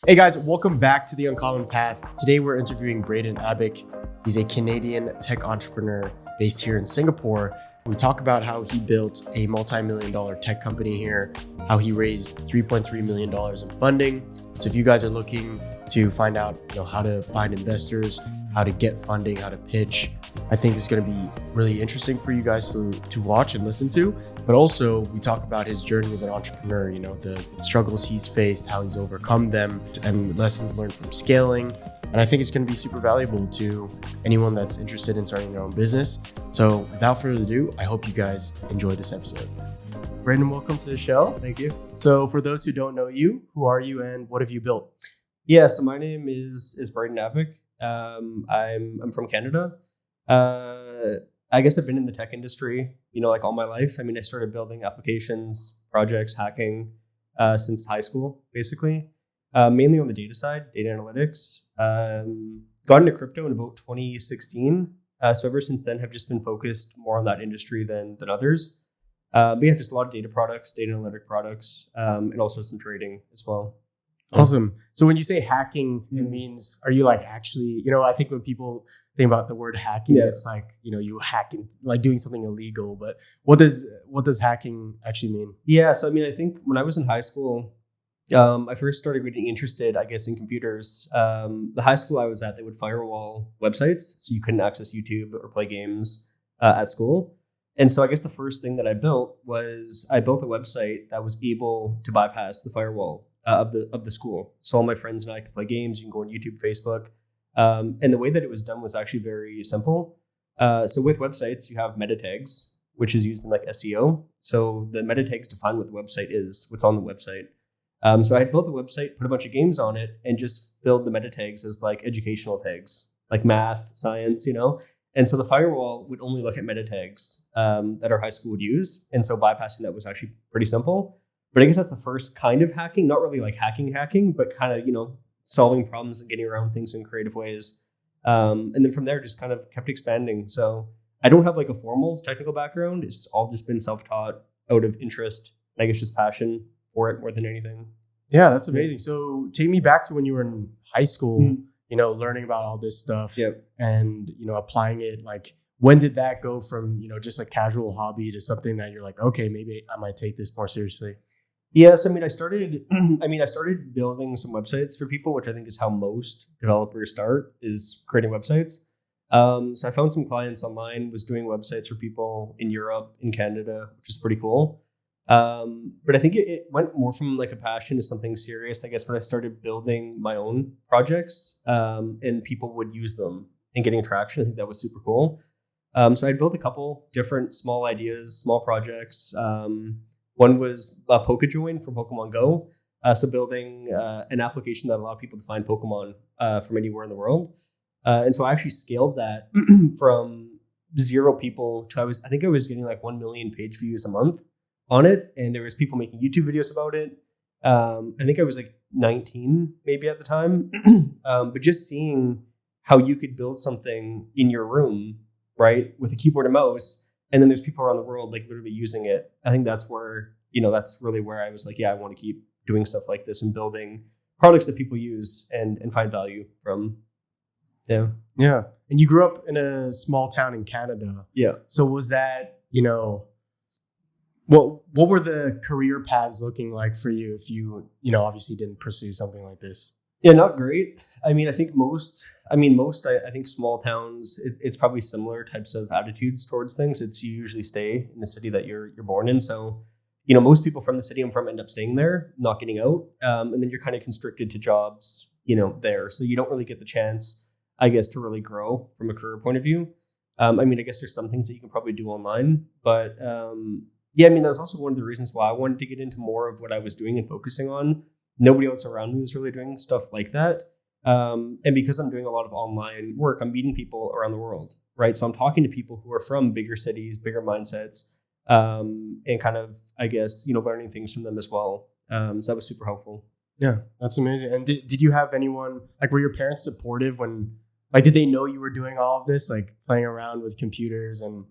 Hey guys, welcome back to The Uncommon Path. Today we're interviewing Brayden Blockpour. He's a Canadian tech entrepreneur based here in Singapore. We talk about how he built a multi-million dollar tech company here, how he raised $3.3 million in funding. So if you guys are looking to find out how to find investors, how to get funding, how to pitch, I think it's going to be really interesting for you guys to watch and listen to. But also we talk about his journey as an entrepreneur, the struggles he's faced, how he's overcome them, and lessons learned from scaling. And I think it's going to be super valuable to anyone that's interested in starting their own business. So without further ado, I hope you guys enjoy this episode. Brayden, welcome to the show. Thank you. So for those who don't know you, who are you and what have you built? Yeah, so my name is Brayden Blockpour. I'm from Canada. I guess I've been in the tech industry, like all my life. I mean, I started building applications, projects, hacking since high school, basically. Mainly on the data side, data analytics. Got into crypto in about 2016. So ever since then, have just been focused more on that industry than others. But yeah, just a lot of data products, data analytic products, and also some trading as well. Awesome. So when you say hacking, it means, are you like actually, I think when people think about the word hacking, it's like, you hacking, like doing something illegal, but what does hacking actually mean? Yeah. So, I think when I was in high school, I first started getting interested, I guess, in computers. The high school I was at, they would firewall websites, so you couldn't access YouTube or play games at school. And so I guess the first thing that I built was I built a website that was able to bypass the firewall of the school. So all my friends and I could play games. You can go on YouTube, Facebook. And the way that it was done was actually very simple. So with websites, you have meta tags, which is used in like SEO. So the meta tags define what the website is, what's on the website. So I had built a website, put a bunch of games on it, and just filled the meta tags as like educational tags, like math, science, And so the firewall would only look at meta tags that our high school would use. And so bypassing that was actually pretty simple. But I guess that's the first kind of hacking, not really like hacking, but kind of, solving problems and getting around things in creative ways. And then from there, just kind of kept expanding. So I don't have like a formal technical background. It's all just been self-taught out of interest. I guess just passion for it more than anything. Yeah, that's amazing. So take me back to when you were in high school, learning about all this stuff and, applying it. Like, when did that go from, just a casual hobby to something that you're like, okay, maybe I might take this more seriously? Yes, I started building some websites for people, which I think is how most developers start, is creating websites. So I found some clients online, was doing websites for people in Europe, in Canada, which is pretty cool. But I think it went more from like a passion to something serious, I guess, when I started building my own projects, and people would use them and getting traction. I think that was super cool. So I built a couple different small ideas, small projects. One was PokeJoin for Pokemon Go. So building an application that allowed people to find Pokemon from anywhere in the world. And so I actually scaled that from 0 people to I think I was getting like 1 million page views a month on it. And there was people making YouTube videos about it. I think I was like 19 maybe at the time. But just seeing how you could build something in your room, right, with a keyboard and mouse, and then there's people around the world like literally using it. I think that's where, that's really where I was like, yeah, I want to keep doing stuff like this and building products that people use and find value from. Yeah. Yeah. And you grew up in a small town in Canada. Yeah. So was that, what were the career paths looking like for you if you, obviously didn't pursue something like this? Yeah, not great. I think I think small towns, it's probably similar types of attitudes towards things. It's you usually stay in the city that you're born in. So, most people from the city I'm from end up staying there, not getting out. And then you're kind of constricted to jobs, there. So you don't really get the chance, I guess, to really grow from a career point of view. I guess there's some things that you can probably do online, but that was also one of the reasons why I wanted to get into more of what I was doing and focusing on. Nobody else around me was really doing stuff like that. And because I'm doing a lot of online work, I'm meeting people around the world, right? So I'm talking to people who are from bigger cities, bigger mindsets, and kind of, I guess, learning things from them as well. So that was super helpful. Yeah, that's amazing. And did you have anyone, like, were your parents supportive when, like, did they know you were doing all of this, like playing around with computers and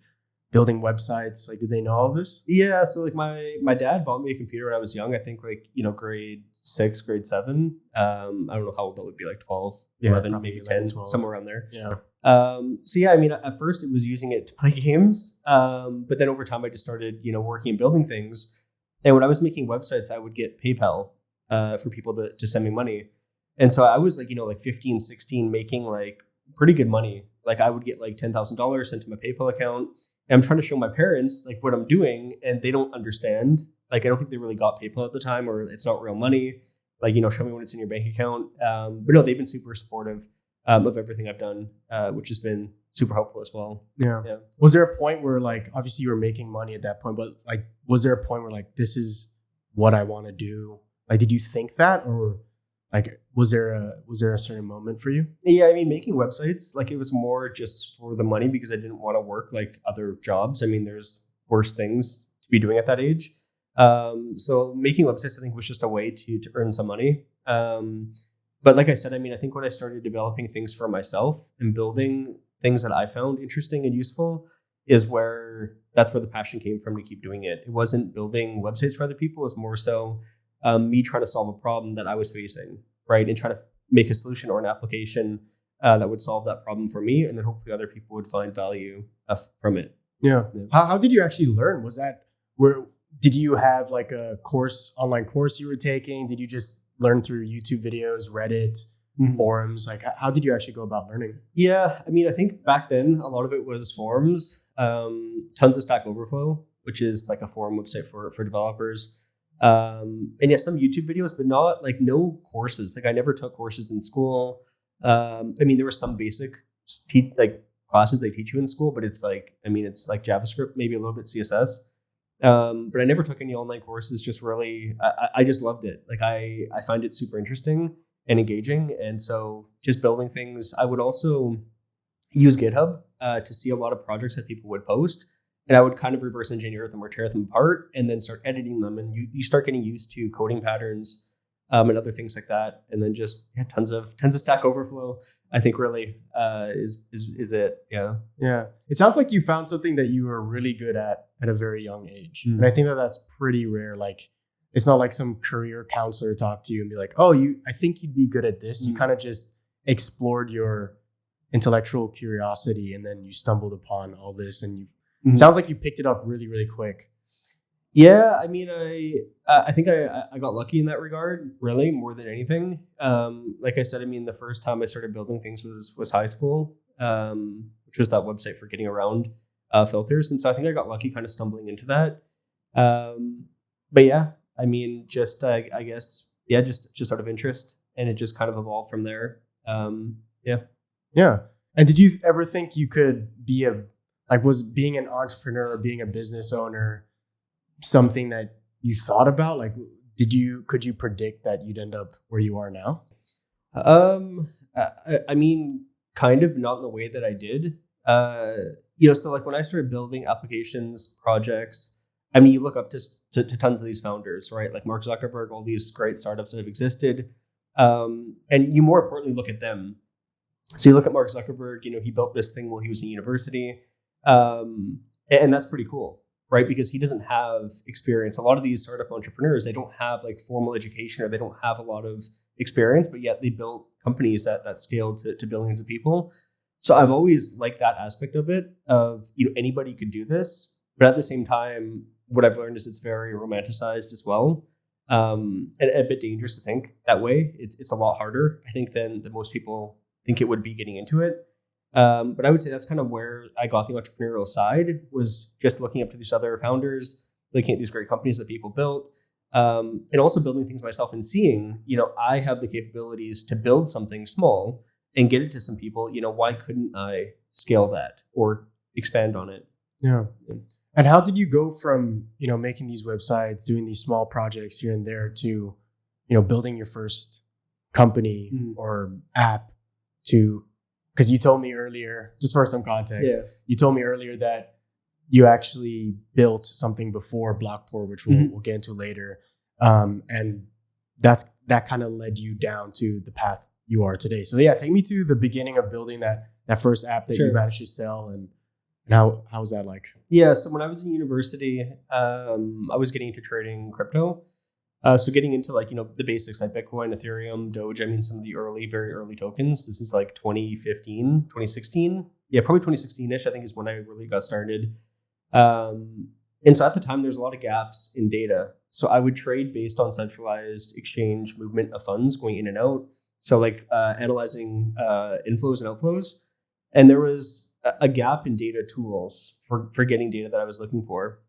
building websites? Like, did they know all of this? Yeah, so like my dad bought me a computer when I was young. I think like, grade 6, grade 7. I don't know how old that would be, like 12, 11, maybe 10, 12. somewhere around there. Yeah. So yeah, I mean, at first it was using it to play games. But then over time I just started, working and building things. And when I was making websites, I would get PayPal for people to send me money. And so I was like, like 15, 16, making like pretty good money. Like I would get like $10,000 sent to my PayPal account. And I'm trying to show my parents like what I'm doing, and they don't understand. Like, I don't think they really got PayPal at the time, or it's not real money. Like, show me when it's in your bank account. But no, they've been super supportive of everything I've done, which has been super helpful as well. Yeah. Was there a point where, like, obviously you were making money at that point, but like, was there a point where like, this is what I want to do? Like, did you think that, or like, was there a certain moment for you? Yeah, I mean, making websites, like, it was more just for the money because I didn't want to work like other jobs. I mean, there's worse things to be doing at that age. So making websites, I think, was just a way to earn some money. But like I said, I mean, I think when I started developing things for myself and building things that I found interesting and useful that's where the passion came from to keep doing it. It wasn't building websites for other people. It was more so me trying to solve a problem that I was facing, right? And trying to make a solution or an application that would solve that problem for me. And then hopefully other people would find value from it. Yeah. How did you actually learn? Did you have like a online course you were taking? Did you just learn through YouTube videos, Reddit, forums? Like, how did you actually go about learning? Yeah. I mean, I think back then a lot of it was forums, tons of Stack Overflow, which is like a forum website for developers. And yeah, some YouTube videos, but not like no courses. Like, I never took courses in school. I mean, there were some basic classes they teach you in school, but it's like JavaScript, maybe a little bit CSS. But I never took any online courses. Just really, I just loved it. Like, I find it super interesting and engaging. And so just building things. I would also use GitHub to see a lot of projects that people would post. And I would kind of reverse engineer them or tear them apart and then start editing them. And you start getting used to coding patterns and other things like that. And then just tons of Stack Overflow, I think, really is it. Yeah. Yeah. It sounds like you found something that you were really good at a very young age. And I think that's pretty rare. Like, it's not like some career counselor talk to you and be like, oh, I think you'd be good at this. You kind of just explored your intellectual curiosity, and then you stumbled upon all this, and it sounds like you picked it up really, really quick. Yeah, I mean, I think I got lucky in that regard, really, more than anything. Like I said, I mean, the first time I started building things was high school, which was that website for getting around filters. And so I think I got lucky kind of stumbling into that. But yeah, I mean, just I guess, yeah, just out of interest, and it just kind of evolved from there. Yeah. Yeah. And did you ever think you could be was being an entrepreneur or being a business owner something that you thought about? Like, could you predict that you'd end up where you are now? I mean, kind of, not in the way that I did. So like when I started building applications, projects, I mean, you look up to tons of these founders, right? Like Mark Zuckerberg, all these great startups that have existed. And you more importantly look at them. So you look at Mark Zuckerberg, he built this thing while he was in university. And that's pretty cool, right? Because he doesn't have experience. A lot of these startup entrepreneurs, they don't have like formal education, or they don't have a lot of experience, but yet they built companies that scaled to billions of people. So I've always liked that aspect of it, of, anybody could do this, but at the same time, what I've learned is it's very romanticized as well. And a bit dangerous to think that way. It's a lot harder, I think, than most people think it would be getting into it. But I would say that's kind of where I got the entrepreneurial side, was just looking up to these other founders, looking at these great companies that people built, and also building things myself and seeing, I have the capabilities to build something small and get it to some people. Why couldn't I scale that or expand on it? Yeah. And how did you go from, making these websites, doing these small projects here and there, to, building your first company or app, to, because you told me earlier, just for some context, you told me earlier that you actually built something before Blockpour, which we'll get into later. And that kind of led you down to the path you are today. So yeah, take me to the beginning of building that first app that you managed to sell, and And how was that like? Yeah, so when I was in university, I was getting into trading crypto. So getting into like, the basics like Bitcoin, Ethereum, Doge, I mean, some of the very early tokens. This is like 2015, 2016. Yeah, probably 2016-ish, I think is when I really got started. And so at the time, there's a lot of gaps in data. So I would trade based on centralized exchange movement of funds going in and out. So like analyzing inflows and outflows. And there was a gap in data tools for getting data that I was looking for.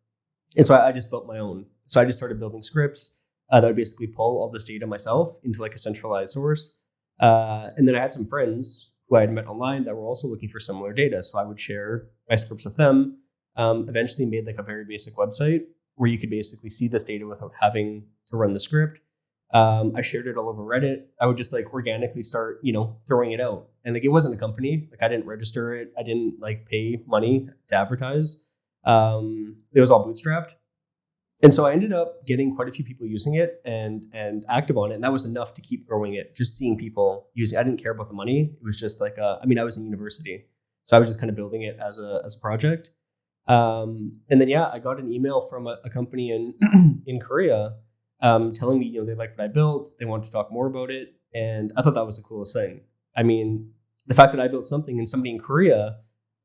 And so I just built my own. So I just started building scripts that would basically pull all this data myself into like a centralized source. And then I had some friends who I had met online that were also looking for similar data. So I would share my scripts with them. Eventually made like a very basic website where you could basically see this data without having to run the script. I shared it all over Reddit. I would just like organically start, throwing it out. And like, it wasn't a company. Like I didn't register it. I didn't like pay money to advertise. It was all bootstrapped. And so I ended up getting quite a few people using it and active on it. And that was enough to keep growing it. Just seeing people using it. I didn't care about the money. It was just like, I was in university. So I was just kind of building it as a project. And then, I got an email from a company in Korea, telling me, they liked what I built. They wanted to talk more about it. And I thought that was the coolest thing. I mean, the fact that I built something and somebody in Korea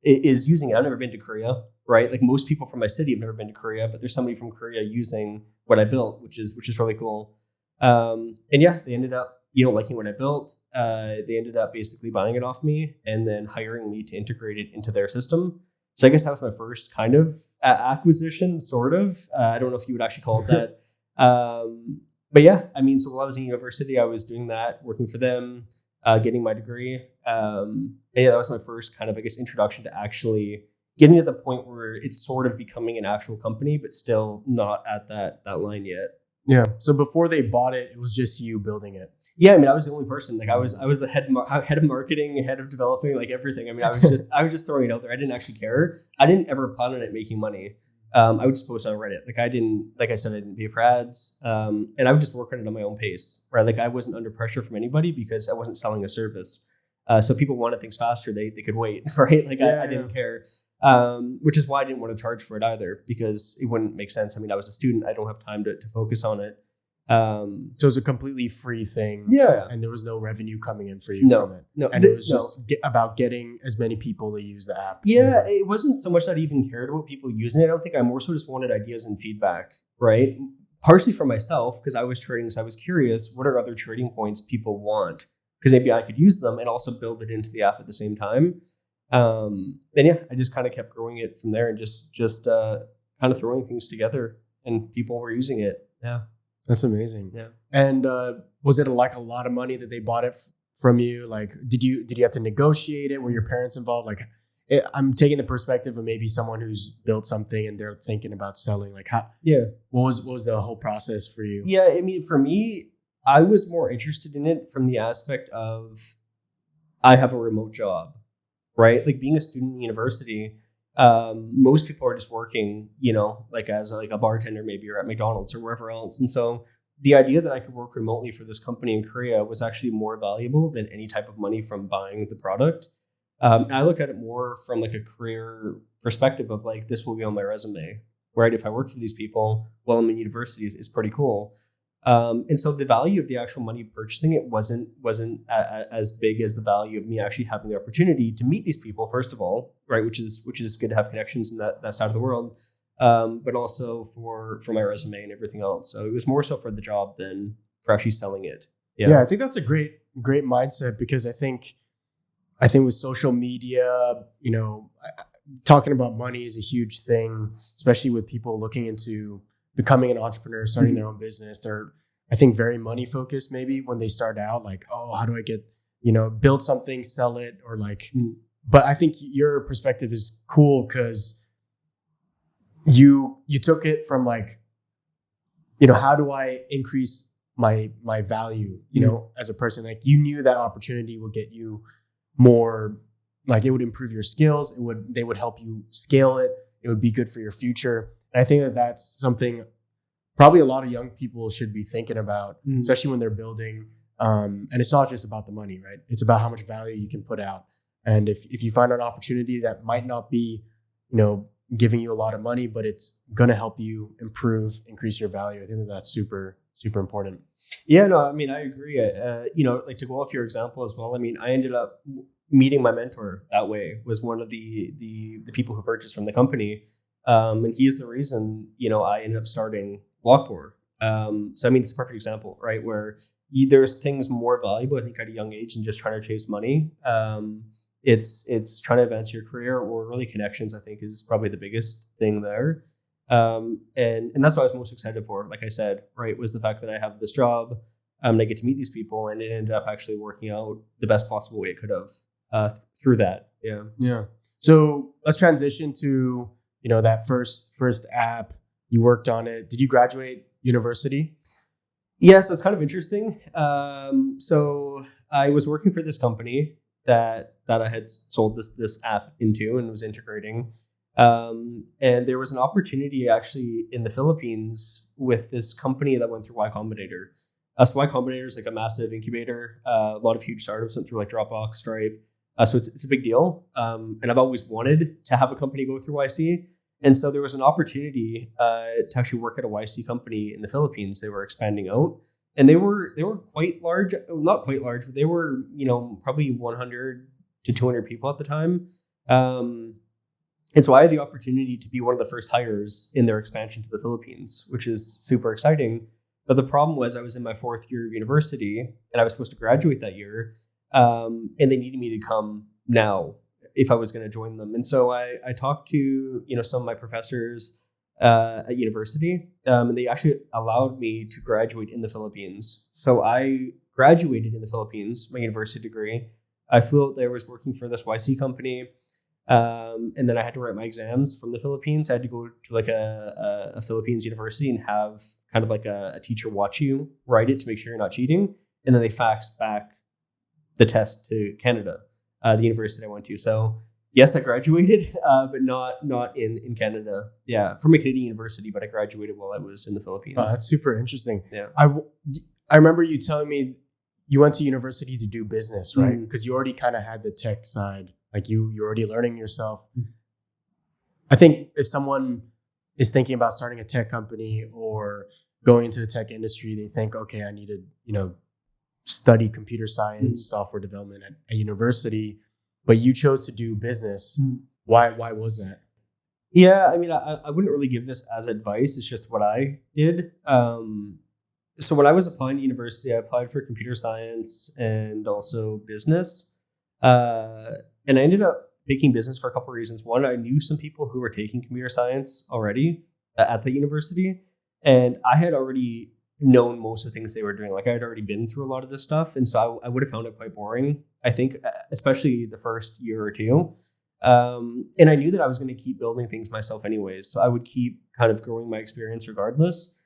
is using it. I've never been to Korea, right? Like most people from my city have never been to Korea, but there's somebody from Korea using what I built, which is really cool. They ended up, liking what I built. They ended up basically buying it off me and then hiring me to integrate it into their system. So I guess that was my first kind of acquisition, sort of. I don't know if you would actually call it that. So while I was in university, I was doing that, working for them, getting my degree. That was my first kind of, I guess, introduction to actually getting to the point where it's sort of becoming an actual company, but still not at that line yet. Yeah. So before they bought it, it was just you building it. Yeah, I was the only person. Like I was the head of marketing, head of developing, like everything. I was just throwing it out there. I didn't actually care. I didn't ever plan on it making money. I would just post on Reddit. Like I didn't pay for ads. And I would just work on it on my own pace, right? Like I wasn't under pressure from anybody because I wasn't selling a service. So people wanted things faster. They could wait, right? Like I didn't care. Which is why I didn't want to charge for it either, because it wouldn't make sense. I was a student. I don't have time to focus on it. So it's a completely free thing. Yeah. And there was no revenue coming in for you from it. No. And it was just about getting as many people to use the app. Yeah. It wasn't so much that I even cared about people using it. I don't think. I more so just wanted ideas and feedback, right? Partially for myself, because I was trading. So I was curious, what are other trading points people want? Because maybe I could use them and also build it into the app at the same time. I just kind of kept growing it from there and just kind of throwing things together, and people were using it. Yeah. That's amazing. Yeah. And was it like a lot of money that they bought it from you? Like, did you have to negotiate it? Were your parents involved? Like, I'm taking the perspective of maybe someone who's built something and they're thinking about selling. Like, how? Yeah. What was the whole process for you? Yeah. For me, I was more interested in it from the aspect of I have a remote job, right? Like being a student in university, most people are just working, like as a bartender maybe, or at McDonald's or wherever else. And so the idea that I could work remotely for this company in Korea was actually more valuable than any type of money from buying the product. I look at it more from like a career perspective of like, this will be on my resume, right? If I work for these people while I'm in university is pretty cool. And so the value of the actual money purchasing it wasn't as big as the value of me actually having the opportunity to meet these people, first of all, right? Which is good to have connections in that side of the world, but also for my resume and everything else. So it was more so for the job than for actually selling it. Yeah, I think that's a great mindset, because I think with social media, talking about money is a huge thing, especially with people looking into becoming an entrepreneur, starting their own business. They're, I think, very money focused maybe when they start out, like, oh, how do I get, build something, sell it, or like, but I think your perspective is cool because you took it from like, how do I increase my value, as a person? Like you knew that opportunity would get you more, like it would improve your skills. They would help you scale it. It would be good for your future. And I think that's something probably a lot of young people should be thinking about, especially when they're building. And it's not just about the money, right? It's about how much value you can put out. And if you find an opportunity that might not be, giving you a lot of money, but it's going to help you increase your value. I think that's super, super important. Yeah, no, I mean, I agree. Like to go off your example as well. I mean, I ended up meeting my mentor that way. Was one of the people who purchased from the company, and he's the reason I ended up starting Blockpour. So I mean, it's a perfect example, right? Where there's things more valuable, I think, at a young age than just trying to chase money. It's trying to advance your career, or really connections, I think, is probably the biggest thing there. And that's what I was most excited for. Like I said, right, was the fact that I have this job, and I get to meet these people, and it ended up actually working out the best possible way it could have through that. Yeah. Yeah. So let's transition to, that first app. You worked on it. Did you graduate university? Yes, that's kind of interesting. So I was working for this company that I had sold this app into and was integrating. And there was an opportunity actually in the Philippines with this company that went through Y Combinator. So Y Combinator is like a massive incubator. A lot of huge startups went through like Dropbox, Stripe. So it's a big deal. And I've always wanted to have a company go through YC. And so there was an opportunity to actually work at a YC company in the Philippines. They were expanding out. And they were quite large, not quite large, but they were, probably 100 to 200 people at the time. And so I had the opportunity to be one of the first hires in their expansion to the Philippines, which is super exciting. But the problem was I was in my 4th year of university and I was supposed to graduate that year. And they needed me to come now if I was going to join them. And so I talked to, some of my professors at university, and they actually allowed me to graduate in the Philippines. So I graduated in the Philippines, my university degree. I flew out there, was working for this YC company. And then I had to write my exams from the Philippines. I had to go to like a Philippines university and have kind of like a teacher watch you write it to make sure you're not cheating. And then they faxed back the test to Canada, the university I went to. So yes, I graduated, but not in Canada. Yeah, from a Canadian university, but I graduated while I was in the Philippines. Oh, that's super interesting. Yeah. I remember you telling me you went to university to do business, right? Because you already kind of had the tech side. Like you're already learning yourself. I think if someone is thinking about starting a tech company or going into the tech industry, they think, okay, I need to, study computer science, software development at university, but you chose to do business. Why was that? Yeah, I mean, I wouldn't really give this as advice. It's just what I did. So when I was applying to university, I applied for computer science and also business. And I ended up picking business for a couple of reasons. One, I knew some people who were taking computer science already at the university, and I had already known most of the things they were doing. Like I had already been through a lot of this stuff, and so I would have found it quite boring, I think, especially the first year or two. And I knew that I was going to keep building things myself anyways, so I would keep kind of growing my experience regardless.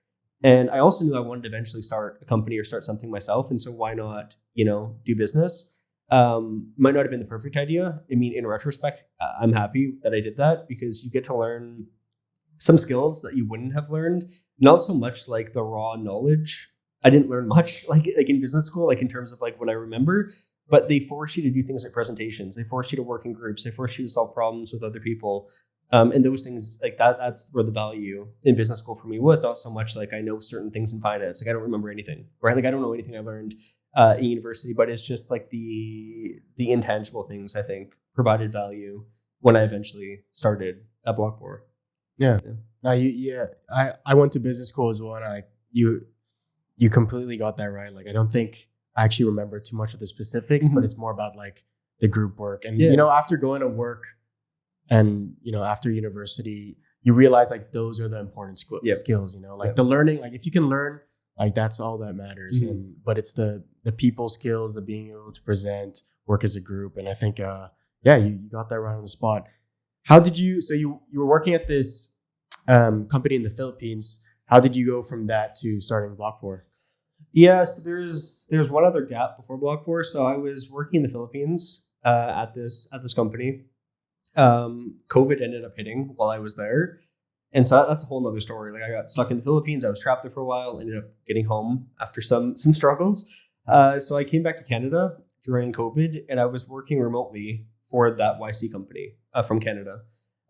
And I also knew I wanted to eventually start a company or start something myself, and so why not, do business? Might not have been the perfect idea. I mean, in retrospect, I'm happy that I did that because you get to learn some skills that you wouldn't have learned. Not so much like the raw knowledge. I didn't learn much like in business school, like in terms of like what I remember, but they force you to do things like presentations. They force you to work in groups. They force you to solve problems with other people. And those things like that's where the value in business school for me was. Not so much like I know certain things in finance. Like I don't remember anything, right? Like I don't know anything I learned in university, but it's just like the intangible things I think provided value when I eventually started at Blockpour. Yeah. Now I went to business school as well, and you completely got that right. Like I don't think I actually remember too much of the specifics, but it's more about like the group work. And after going to work and after university, you realize like those are the important skills. The learning. Like if you can learn, like that's all that matters. But it's the people skills, the being able to present, work as a group. And I think you got that right on the spot. How did you? So you were working at this company in the Philippines. How did you go from that to starting Blockpour? Yeah, so there's one other gap before Blockpour. So I was working in the Philippines at this company. COVID ended up hitting while I was there, and so that's a whole nother story. Like I got stuck in the Philippines. I was trapped there for a while. Ended up getting home after some struggles. So I came back to Canada during COVID, and I was working remotely for that YC company from Canada.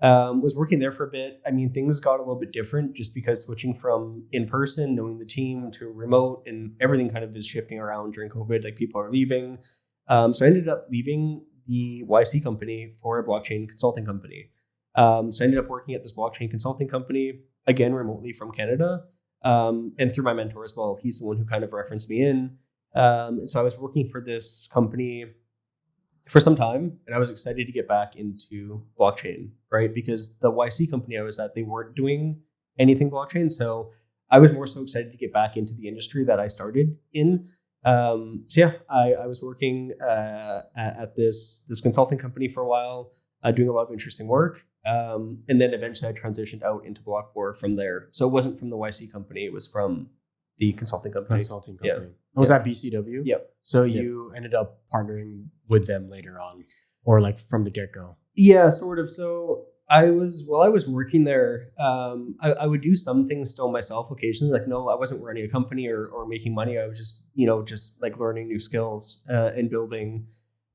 Was working there for a bit. I mean, things got a little bit different just because switching from in person, knowing the team, to remote, and everything kind of is shifting around during COVID. Like people are leaving. So I ended up leaving the YC company for a blockchain consulting company. So I ended up working at this blockchain consulting company, again, remotely from Canada, and through my mentor as well. He's the one who kind of referenced me in. And so I was working for this company for some time, and I was excited to get back into blockchain, right? Because the YC company I was at, they weren't doing anything blockchain. So I was more so excited to get back into the industry that I started in. I was working at this consulting company for a while, doing a lot of interesting work. And then eventually I transitioned out into Blockpour from there. So it wasn't from the YC company, it was from the consulting company. Yeah. Was that BCW? Yep. So you ended up partnering with them later on, or like from the get-go? Yeah, sort of. So while I was working there, I would do some things still myself occasionally. Like, no, I wasn't running a company or making money. I was just like learning new skills and building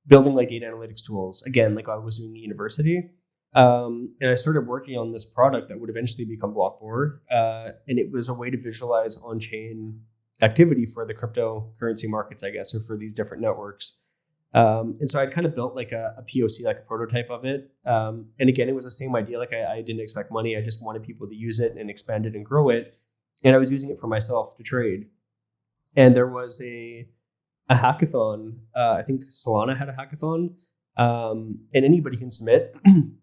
like data analytics tools. Again, like I was doing university. And I started working on this product that would eventually become Blockpour. And it was a way to visualize on-chain activity for the cryptocurrency markets, I guess, or for these different networks. And so I'd kind of built like a POC, like a prototype of it. And again, it was the same idea. Like I didn't expect money. I just wanted people to use it and expand it and grow it. And I was using it for myself to trade. And there was a hackathon. I think Solana had a hackathon. And anybody can submit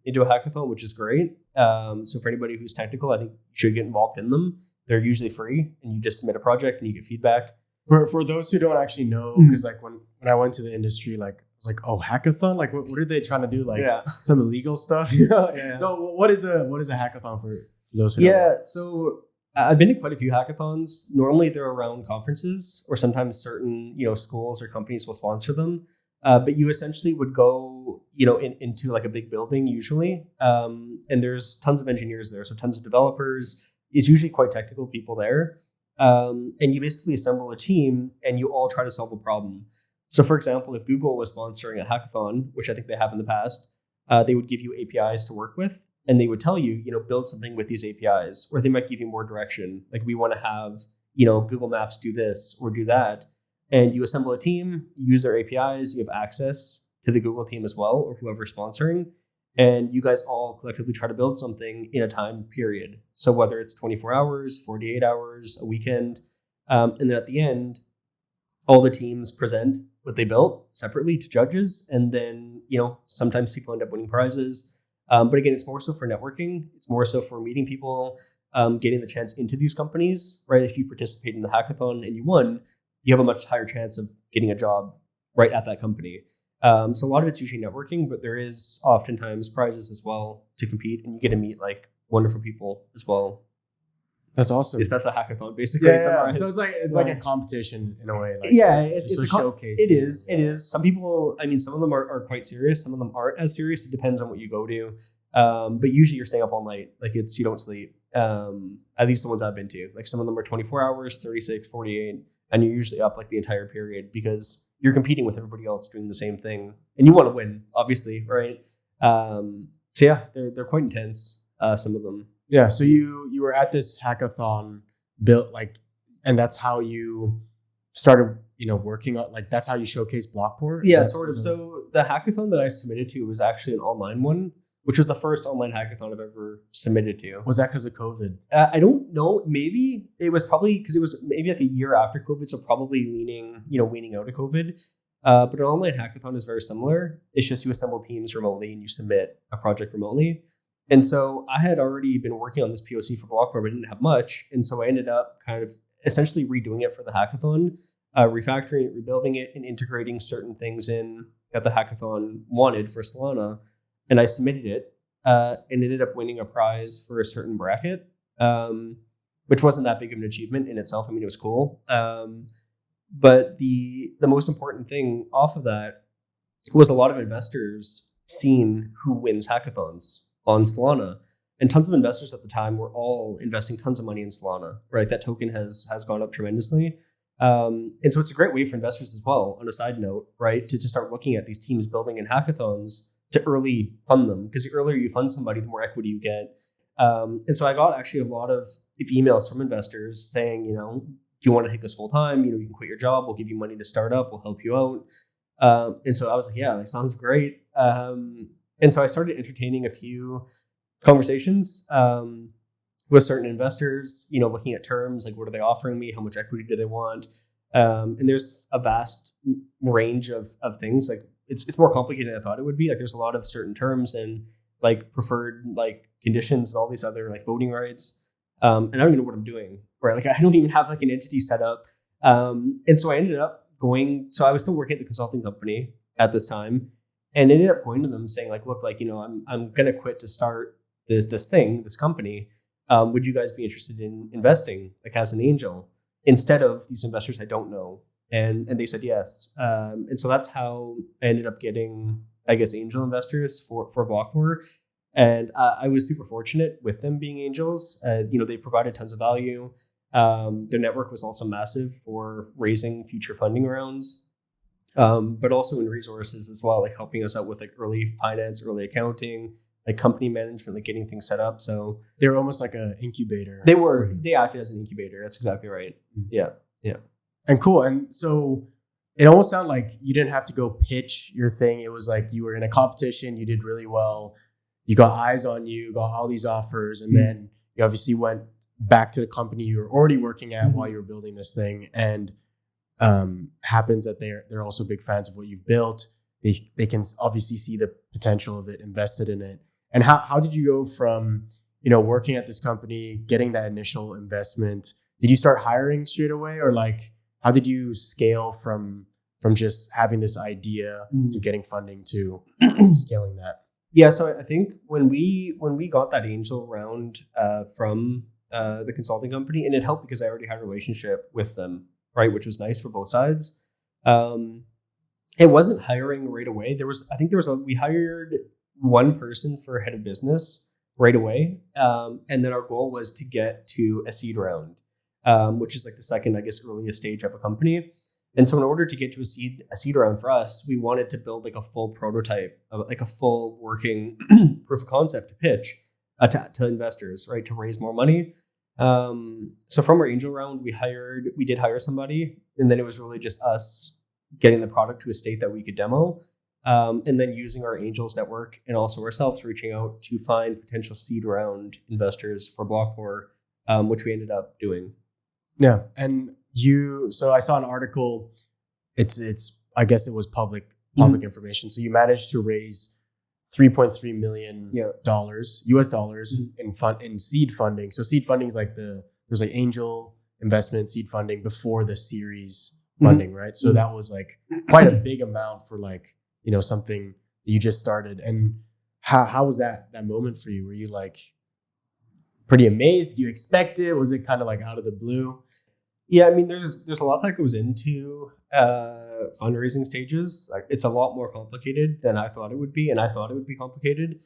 into a hackathon, which is great. So for anybody who's technical, I think you should get involved in them. They're usually free, and you just submit a project and you get feedback. For those who don't actually know, because like when I went to the industry, like I was like, oh, hackathon? Like what are they trying to do? Like some illegal stuff? Yeah. So what is a hackathon for those who don't know? So I've been to quite a few hackathons. Normally they're around conferences, or sometimes certain schools or companies will sponsor them. But you essentially would go, into like a big building usually, and there's tons of engineers there, so tons of developers. It's usually quite technical people there, and you basically assemble a team and you all try to solve a problem. So, for example, if Google was sponsoring a hackathon, which I think they have in the past, they would give you APIs to work with, and they would tell you, build something with these APIs, or they might give you more direction. Like, we want to have, Google Maps do this or do that. And you assemble a team, you use their APIs, you have access to the Google team as well, or whoever's sponsoring. And you guys all collectively try to build something in a time period. So whether it's 24 hours, 48 hours, a weekend, and then at the end, all the teams present what they built separately to judges. And then, sometimes people end up winning prizes. But again, it's more so for networking. It's more so for meeting people, getting the chance into these companies, right? If you participate in the hackathon and you won, you have a much higher chance of getting a job right at that company. So a lot of it's usually networking, but there is oftentimes prizes as well to compete, and you get to meet like wonderful people as well. That's awesome. Yes, that's a hackathon basically. Yeah. So it's like a competition in a way. Like, it's a showcase. It is. Some people, some of them are quite serious. Some of them aren't as serious. It depends on what you go to. But usually you're staying up all night. Like you don't sleep. At least the ones I've been to. Like some of them are 24 hours, 36, 48. And you're usually up like the entire period because you're competing with everybody else doing the same thing, and you want to win, obviously, right? They're quite intense. Some of them. Yeah. So you were at this hackathon, built and that's how you started, working on that's how you showcased Blockpour. Yeah, sort of. So the hackathon that I submitted to was actually an online one, which was the first online hackathon I've ever submitted to. Was that because of COVID? I don't know. Maybe it was probably because it was maybe like a year after COVID, so probably weaning out of COVID. But an online hackathon is very similar. It's just you assemble teams remotely and you submit a project remotely. And so I had already been working on this POC for Blockpour, but I didn't have much. And so I ended up kind of essentially redoing it for the hackathon, refactoring it, rebuilding it, and integrating certain things in that the hackathon wanted for Solana. And I submitted it and ended up winning a prize for a certain bracket, which wasn't that big of an achievement in itself. It was cool. But the most important thing off of that was a lot of investors seen who wins hackathons on Solana. And tons of investors at the time were all investing tons of money in Solana, right? That token has gone up tremendously. And so it's a great way for investors as well, on a side note, right? To start looking at these teams building in hackathons to early fund them, because the earlier you fund somebody, the more equity you get. And so I got actually a lot of emails from investors saying, do you want to take this full time? You can quit your job. We'll give you money to start up. We'll help you out. And so I was like, yeah, that sounds great. And so I started entertaining a few conversations with certain investors, looking at terms, like what are they offering me? How much equity do they want? And there's a vast range of things. Like it's more complicated than I thought it would be. Like there's a lot of certain terms and like preferred like conditions and all these other like voting rights. And I don't even know what I'm doing, right? Like I don't even have like an entity set up. And so I ended up so I was still working at the consulting company at this time, and ended up going to them saying like, look, like, I'm going to quit to start this company. Would you guys be interested in investing like as an angel instead of these investors I don't know? And they said yes. And so that's how I ended up getting, I guess, angel investors for Blockpour. And I was super fortunate with them being angels. They provided tons of value. Their network was also massive for raising future funding rounds, but also in resources as well, like helping us out with like early finance, early accounting, like company management, like getting things set up. So they were almost like an incubator. They acted as an incubator. That's exactly right. Yeah. And cool. And so it almost sounded like you didn't have to go pitch your thing. It was like you were in a competition, you did really well, you got eyes on you, got all these offers, and then you obviously went back to the company you were already working at while you were building this thing. And happens that they're also big fans of what you've built. They can obviously see the potential of it, invested in it. And how did you go from, working at this company, getting that initial investment? Did you start hiring straight away, or like how did you scale from just having this idea to getting funding to scaling that? Yeah, so I think when we got that angel round from the consulting company, and it helped because I already had a relationship with them, right, which was nice for both sides. It wasn't hiring right away. We hired one person for head of business right away, and then our goal was to get to a seed round, which is like the second, I guess, earliest stage of a company. And so in order to get to a seed round for us, we wanted to build like a full prototype, like a full working proof of concept to pitch to investors, right, to raise more money. So from our angel round, we did hire somebody, and then it was really just us getting the product to a state that we could demo, and then using our angels network and also ourselves reaching out to find potential seed round investors for Blockpour, which we ended up doing. Yeah. And so I saw an article, it's I guess it was public information. So you managed to raise $3.3 million US dollars in seed funding. So seed funding is like there's like angel investment, seed funding before the series funding, right? So that was like quite a big amount for like, something you just started. And how was that moment for you? Were you like pretty amazed? Did you expect it? Was it kind of like out of the blue? Yeah, I mean, there's a lot that goes into fundraising stages. Like it's a lot more complicated than I thought it would be, and I thought it would be complicated.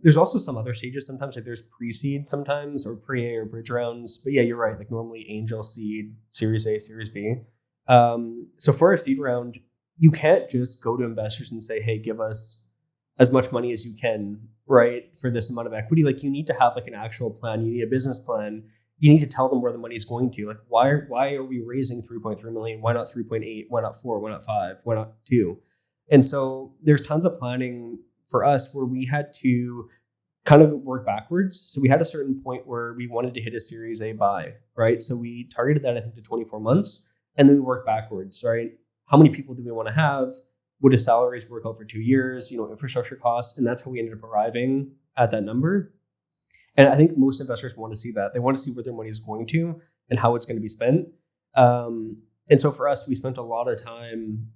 There's also some other stages sometimes, like there's pre-seed sometimes, or pre-A or bridge rounds. But yeah, you're right. Like normally angel, seed, Series A, Series B. So for a seed round, you can't just go to investors and say, hey, give us as much money as you can, right, for this amount of equity. Like you need to have like an actual plan. You need a business plan. You need to tell them where the money is going to. Like, why are we raising 3.3 million? Why not 3.8? Why not 4? Why not 5? Why not 2? And so there's tons of planning for us where we had to kind of work backwards. So we had a certain point where we wanted to hit a Series A buy, right? So we targeted that, I think, to 24 months. And then we worked backwards, right? How many people do we want to have? Would the salaries work out for 2 years? Infrastructure costs. And that's how we ended up arriving at that number. And I think most investors want to see that. They want to see where their money is going to and how it's going to be spent. And so for us, we spent a lot of time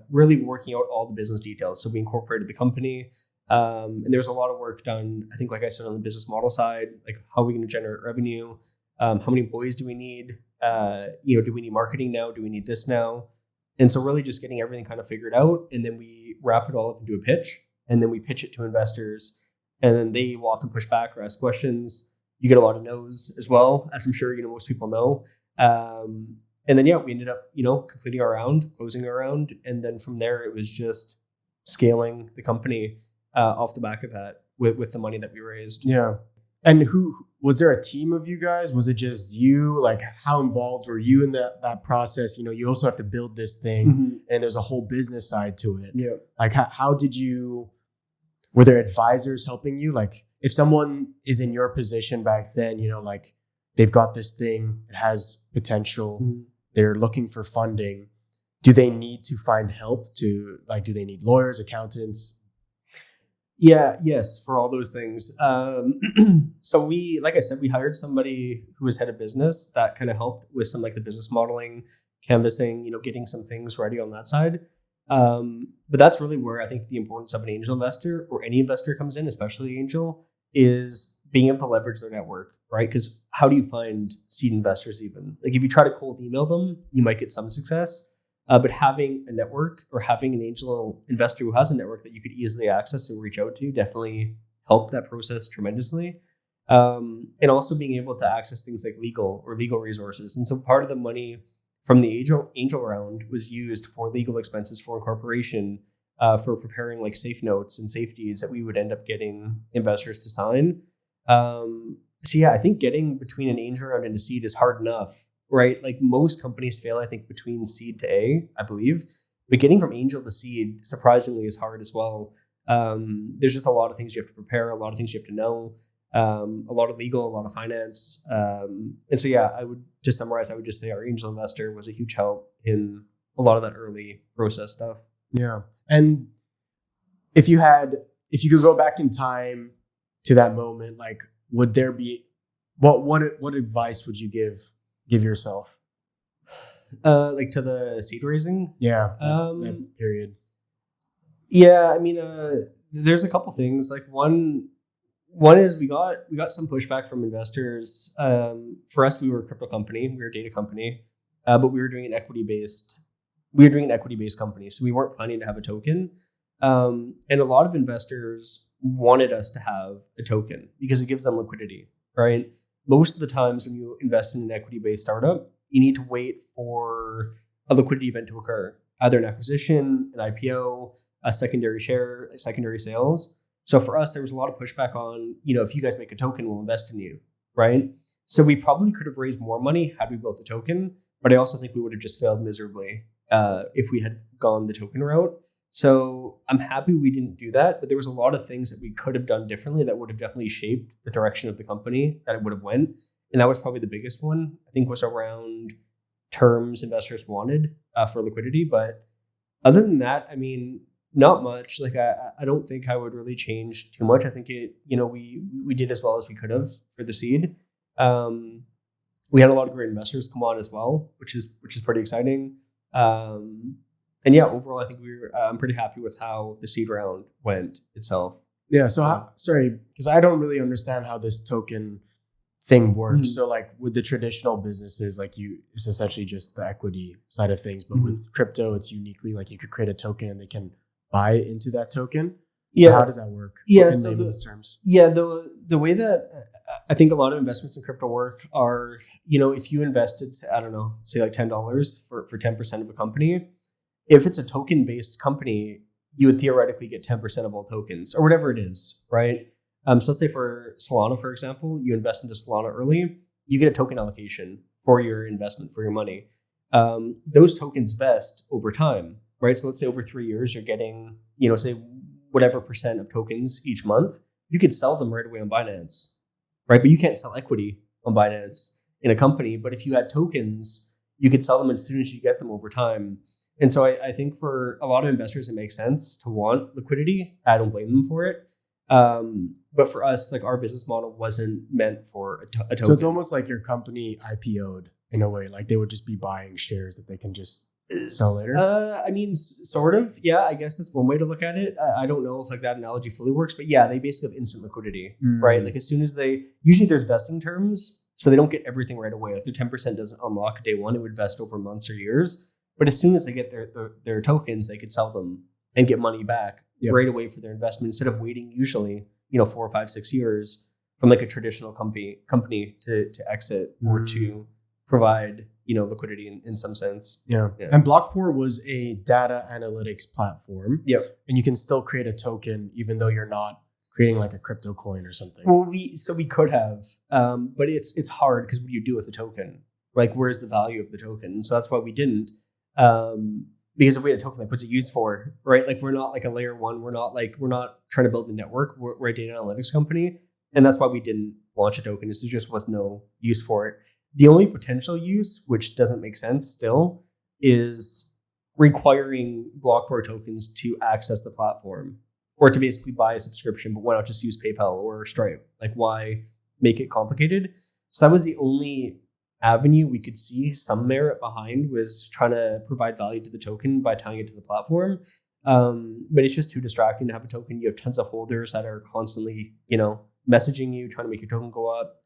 really working out all the business details. So we incorporated the company. And there's a lot of work done, I think, like I said, on the business model side, like how are we going to generate revenue? How many employees do we need? Do we need marketing now? Do we need this now? And so really just getting everything kind of figured out. And then we wrap it all up into a pitch. And then we pitch it to investors. And then they will often push back or ask questions. You get a lot of no's as well, as I'm sure most people know. And then we ended up completing our round, closing our round, and then from there it was just scaling the company off the back of that with the money that we raised. Yeah. And who was there a team of you guys? Was it just you? Like, how involved were you in that process? You also have to build this thing, and there's a whole business side to it. Yeah. Like, how did you? Were there advisors helping you? Like, if someone is in your position back then, like they've got this thing, it has potential, they're looking for funding. Do they need to find help do they need lawyers, accountants? Yeah, yes, for all those things. So like I said, we hired somebody who was head of business that kind of helped with some like the business modeling, canvassing, getting some things ready on that side. But that's really where I think the importance of an angel investor or any investor comes in, especially angel, is being able to leverage their network, right? Because how do you find seed investors even? Like if you try to cold email them, you might get some success. But having a network or having an angel investor who has a network that you could easily access and reach out to definitely help that process tremendously. And also being able to access things like legal resources. And so part of the money from the angel round was used for legal expenses for incorporation, for preparing like safe notes and safeties that we would end up getting investors to sign. So yeah, I think getting between an angel round and a seed is hard enough. Right? Like most companies fail, I think, between seed to A, I believe. But getting from angel to seed, surprisingly, is hard as well. There's just a lot of things you have to prepare, a lot of things you have to know, a lot of legal, a lot of finance. And so, yeah, to summarize, I would just say our angel investor was a huge help in a lot of that early process stuff. Yeah. And if you could go back in time to that moment, like, would there be, what advice would you give yourself? Like to the seed raising? Yeah. That period. Yeah, I mean, there's a couple things. Like one is we got some pushback from investors. For us, we were a crypto company, we were a data company, but we were doing an equity based company, so we weren't planning to have a token. And a lot of investors wanted us to have a token because it gives them liquidity, right? Most of the times when you invest in an equity-based startup, you need to wait for a liquidity event to occur, either an acquisition, an IPO, a secondary share, secondary sales. So for us, there was a lot of pushback on, if you guys make a token, we'll invest in you, right? So we probably could have raised more money had we built a token, but I also think we would have just failed miserably if we had gone the token route. So I'm happy we didn't do that, but there was a lot of things that we could have done differently that would have definitely shaped the direction of the company that it would have went. And that was probably the biggest one, I think, was around terms investors wanted for liquidity. But other than that, I mean, not much. Like I don't think I would really change too much. I think we did as well as we could have for the seed. We had a lot of great investors come on as well, which is pretty exciting. And yeah, overall, I think I'm pretty happy with how the seed round went itself. Yeah. So sorry, because I don't really understand how this token thing works. So like with the traditional businesses, like it's essentially just the equity side of things. But with crypto, it's uniquely like you could create a token and they can buy into that token. Yeah. So how does that work? Yeah. In layman's terms. Yeah. The way that I think a lot of investments in crypto work are, if you invested, I don't know, say like $10 for 10% of a company. If it's a token-based company, you would theoretically get 10% of all tokens or whatever it is, right? So let's say for Solana, for example, you invest into Solana early, you get a token allocation for your investment, for your money. Those tokens vest over time, right? So let's say over 3 years, you're getting, say whatever percent of tokens each month. You could sell them right away on Binance, right? But you can't sell equity on Binance in a company. But if you had tokens, you could sell them as soon as you get them over time. And so I think for a lot of investors, it makes sense to want liquidity. I don't blame them for it. But for us, like our business model wasn't meant for a token. So it's almost like your company IPO'd in a way, like they would just be buying shares that they can just sell later. I mean, sort of. Yeah, I guess that's one way to look at it. I don't know if like that analogy fully works, but yeah, they basically have instant liquidity, right? Like as soon as usually there's vesting terms, so they don't get everything right away. If their 10% doesn't unlock day one, it would vest over months or years. But as soon as they get their tokens, they could sell them and get money back right away for their investment instead of waiting usually 4, 5, 6 years from like a traditional company to exit or to provide liquidity in some sense. Yeah. And Blockpour was a data analytics platform. Yeah. And you can still create a token even though you're not creating like a crypto coin or something. Well, we could have, but it's hard because what do you do with the token? Like, where's the value of the token? So that's why we didn't. Because if we had a token, like, what's it used for, right? Like, we're not like a layer one. We're not trying to build a network. We're a data analytics company. And that's why we didn't launch a token. There just was no use for it. The only potential use, which doesn't make sense still, is requiring Blockpour tokens to access the platform or to basically buy a subscription. But why not just use PayPal or Stripe? Like, why make it complicated? So that was the only avenue we could see some merit behind, was trying to provide value to the token by tying it to the platform. But it's just too distracting to have a token. You have tons of holders that are constantly, messaging you, trying to make your token go up.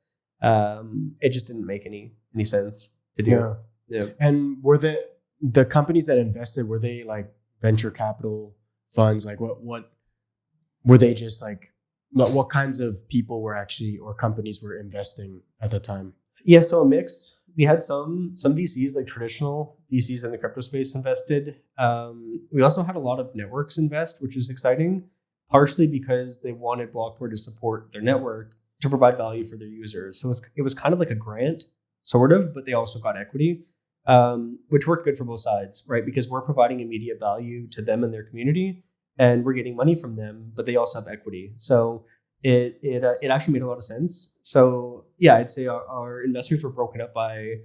It just didn't make any sense to do. Yeah. And were the companies that invested, were they like venture capital funds? Like what were they, just like what kinds of people were actually, or companies were investing at the time? Yeah, so a mix. We had some VCs, like traditional VCs in the crypto space, invested. We also had a lot of networks invest, which is exciting, partially because they wanted Blockpour to support their network to provide value for their users. So it was kind of like a grant, sort of, but they also got equity, which worked good for both sides, right? Because we're providing immediate value to them and their community, and we're getting money from them, but they also have equity. So it actually made a lot of sense. So yeah, I'd say our investors were broken up by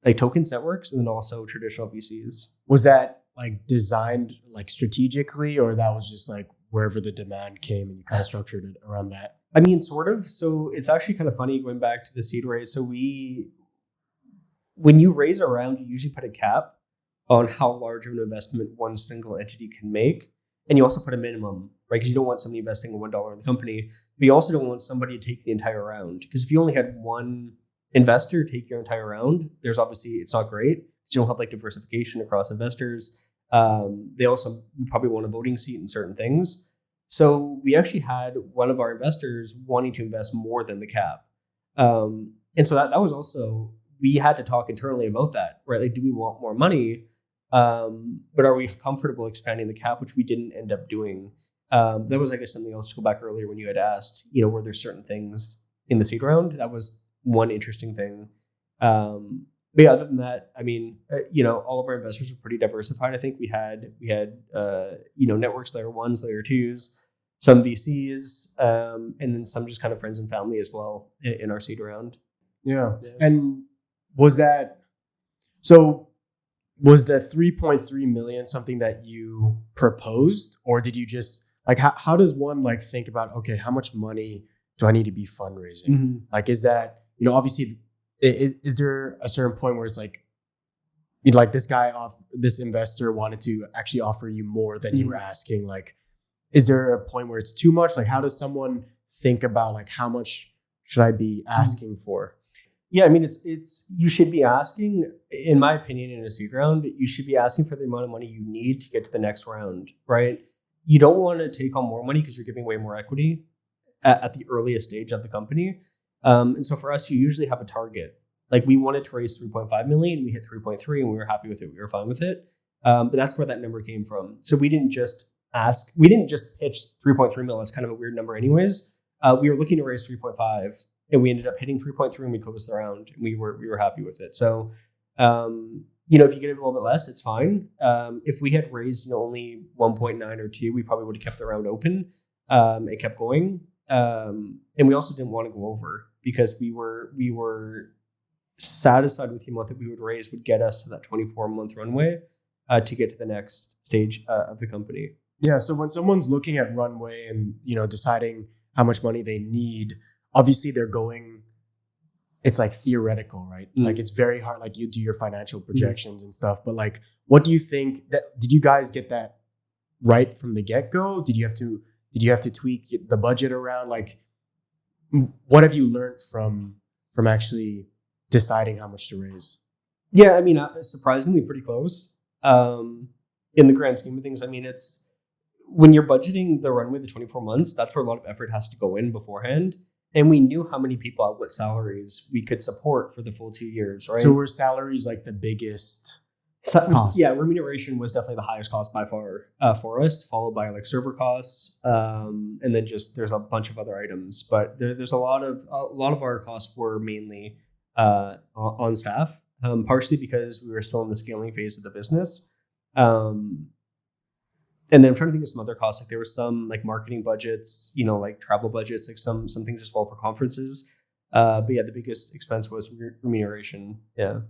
like tokens networks and then also traditional VCs. Was that like designed like strategically, or that was just like wherever the demand came and you kind of structured it around that? I mean, sort of. So it's actually kind of funny going back to the seed raise. So when you raise a round, you usually put a cap on how large of an investment one single entity can make. And you also put a minimum, right? Because you don't want somebody investing $1 in the company, but you also don't want somebody to take the entire round. Because if you only had one investor take your entire round, it's not great. You don't have like diversification across investors. They also probably want a voting seat in certain things. So we actually had one of our investors wanting to invest more than the cap. And so that was also, we had to talk internally about that, right? Like, do we want more money? But are we comfortable expanding the cap, which we didn't end up doing? That was, I guess, something else to go back earlier when you had asked, were there certain things in the seed round? That was one interesting thing. But yeah, other than that, I mean, all of our investors were pretty diversified. I think we had networks, layer ones, layer twos, some VCs, and then some just kind of friends and family as well in our seed round. Yeah. And was the 3.3 million something that you proposed, or did you just like, how does one like think about, okay, how much money do I need to be fundraising? Mm-hmm. Like, is that, obviously, is there a certain point where it's like, this investor wanted to actually offer you more than you were asking? Like, is there a point where it's too much? Like, how does someone think about like, how much should I be asking for? Yeah, I mean, it's you should be asking, in my opinion, in a seed round, you should be asking for the amount of money you need to get to the next round, right? You don't want to take on more money because you're giving away more equity at the earliest stage of the company. And so for us, you usually have a target. Like, we wanted to raise 3.5 million, we hit 3.3, and we were happy with it. We were fine with it. But that's where that number came from. So we didn't just pitch 3.3 million. That's kind of a weird number anyways. We were looking to raise 3.5. And we ended up hitting 3.3 and we closed the round, and we were happy with it. So, if you get it a little bit less, it's fine. If we had raised only 1.9 or 2, we probably would have kept the round open and kept going. And we also didn't want to go over, because we were satisfied with the amount that we would raise would get us to that 24-month runway to get to the next stage of the company. Yeah. So when someone's looking at runway and deciding how much money they need, obviously it's like theoretical, right? Mm. Like, it's very hard. Like, you do your financial projections and stuff, but like, what do you think did you guys get that right from the get-go? Did you have to tweak the budget around? Like, what have you learned from actually deciding how much to raise? Yeah, I mean, surprisingly pretty close. In the grand scheme of things, I mean, it's when you're budgeting the runway, the 24 months, that's where a lot of effort has to go in beforehand. and we knew how many people at what salaries we could support for the full 2 years, right? So were salaries like the biggest cost? Yeah, remuneration was definitely the highest cost by far for us, followed by like server costs, and then just there's a bunch of other items. But there's a lot of our costs were mainly on staff, partially because we were still in the scaling phase of the business. And then I'm trying to think of some other costs. Like there were some like marketing budgets, like travel budgets, like some things as well for conferences. But yeah, the biggest expense was remuneration. Yeah.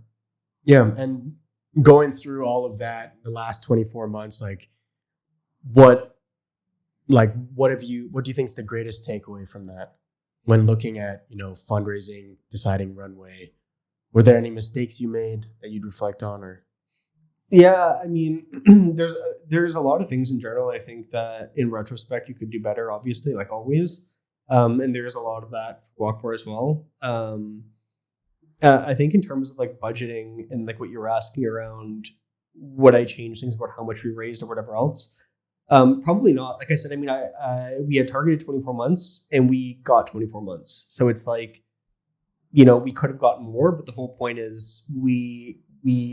Yeah. And going through all of that, the last 24 months, what do you think is the greatest takeaway from that when looking at, fundraising, deciding runway? Were there any mistakes you made that you'd reflect on, or? Yeah, I mean, there's a lot of things in general. I think that in retrospect you could do better, obviously, like always. And there's a lot of that for Blockpour as well. I think in terms of like budgeting and like what you were asking around, would I change things about how much we raised or whatever else? Probably not. Like I said, I mean, we had targeted 24 months and we got 24 months. So it's like, we could have gotten more, but the whole point is we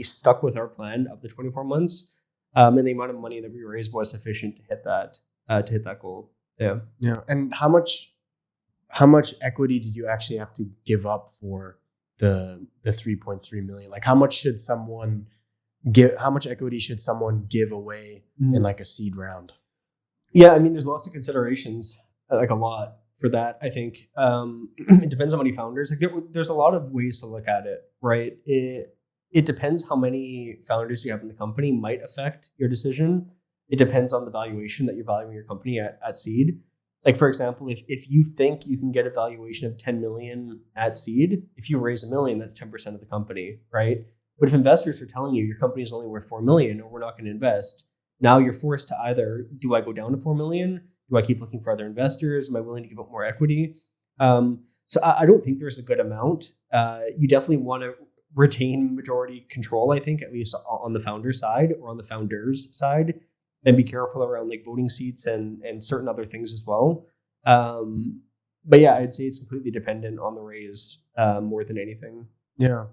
stuck with our plan of the 24 months, and the amount of money that we raised was sufficient to hit that goal. Yeah. Yeah. And how much equity did you actually have to give up for the 3.3 million? Like how much equity should someone give away in like a seed round? Yeah, I mean, there's lots of considerations, like a lot for that. I think it depends on how many founders. Like there's a lot of ways to look at it, right? It depends how many founders you have in the company might affect your decision. It depends on the valuation that you're valuing your company at seed. Like, for example, if you think you can get a valuation of 10 million at seed, if you raise $1 million, that's 10% of the company, right? But if investors are telling you your company is only worth 4 million or we're not going to invest, now you're forced to either, do I go down to 4 million? Do I keep looking for other investors? Am I willing to give up more equity? So I don't think there's a good amount. You definitely want to retain majority control, I think, at least on the founder side or on the founders side, and be careful around like voting seats and certain other things as well. But yeah, I'd say it's completely dependent on the raise more than anything. Yeah.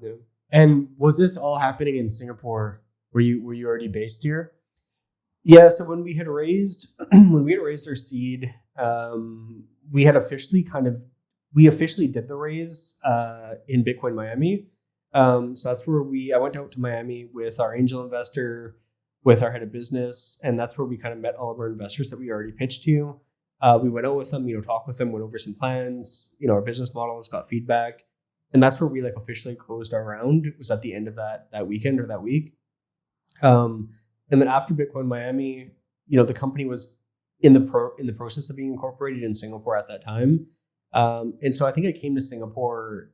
And was this all happening in Singapore? Were you already based here? Yeah. So when we had raised our seed, we officially did the raise in Bitcoin Miami. So that's where I went out to Miami with our angel investor, with our head of business, and that's where we kind of met all of our investors that we already pitched to. We went out with them, talked with them, went over some plans, our business models, got feedback, and that's where we like officially closed our round. It was at the end of that weekend or that week. And then after Bitcoin Miami, the company was in the process of being incorporated in Singapore at that time. And so I think I came to Singapore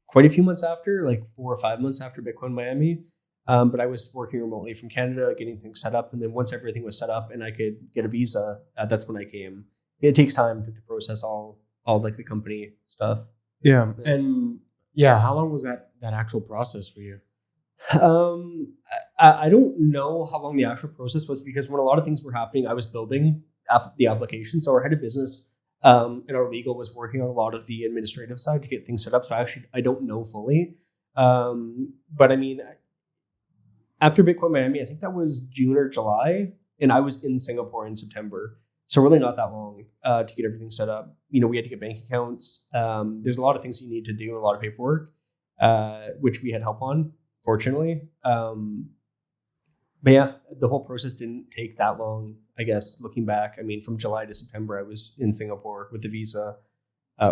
quite a few months after, like 4 or 5 months after Bitcoin Miami. But I was working remotely from Canada, getting things set up. And then once everything was set up and I could get a visa, that's when I came. It takes time to process all like the company stuff. Yeah. And yeah, how long was that actual process for you? I don't know how long the actual process was, because when a lot of things were happening, I was building the application. So our head of business and our legal was working on a lot of the administrative side to get things set up. So I don't know fully. But I mean, after Bitcoin Miami, I think that was June or July, and I was in Singapore in September. So really not that long to get everything set up. We had to get bank accounts. There's a lot of things you need to do, a lot of paperwork, which we had help on, fortunately. But yeah, the whole process didn't take that long, I guess, looking back. I mean, from July to September, I was in Singapore with the visa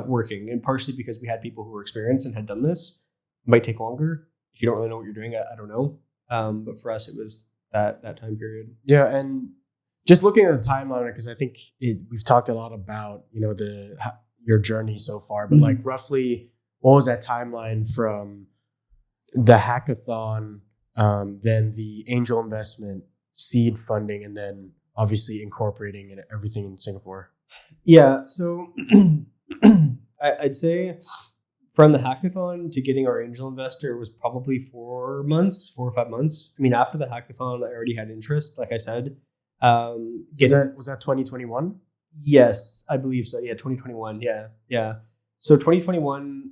working, and partially because we had people who were experienced and had done this. It might take longer. If you don't really know what you're doing, I don't know. But for us, it was that time period. Yeah, and just looking at the timeline, because I think we've talked a lot about your journey so far, but like roughly, what was that timeline from the hackathon, then the angel investment, seed funding, and then obviously incorporating everything in Singapore? Yeah, so I'd say from the hackathon to getting our angel investor was probably 4 or 5 months. I mean, after the hackathon, I already had interest, like I said. Was that 2021? Yes, I believe so. Yeah, 2021. Yeah. So 2021,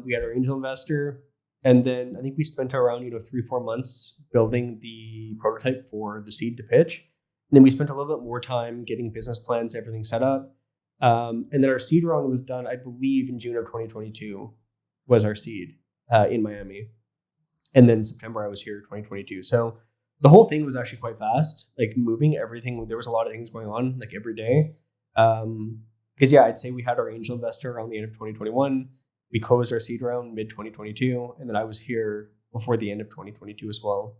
we had our angel investor, and then I think we spent around 3-4 months building the prototype for the seed to pitch. And then we spent a little bit more time getting business plans, everything set up. And then our seed round was done, I believe, in June of 2022 was our seed in Miami. And then September, I was here 2022. So the whole thing was actually quite fast, like moving everything. There was a lot of things going on like every day. Because I'd say we had our angel investor around the end of 2021. We closed our seed round mid 2022. And then I was here before the end of 2022 as well.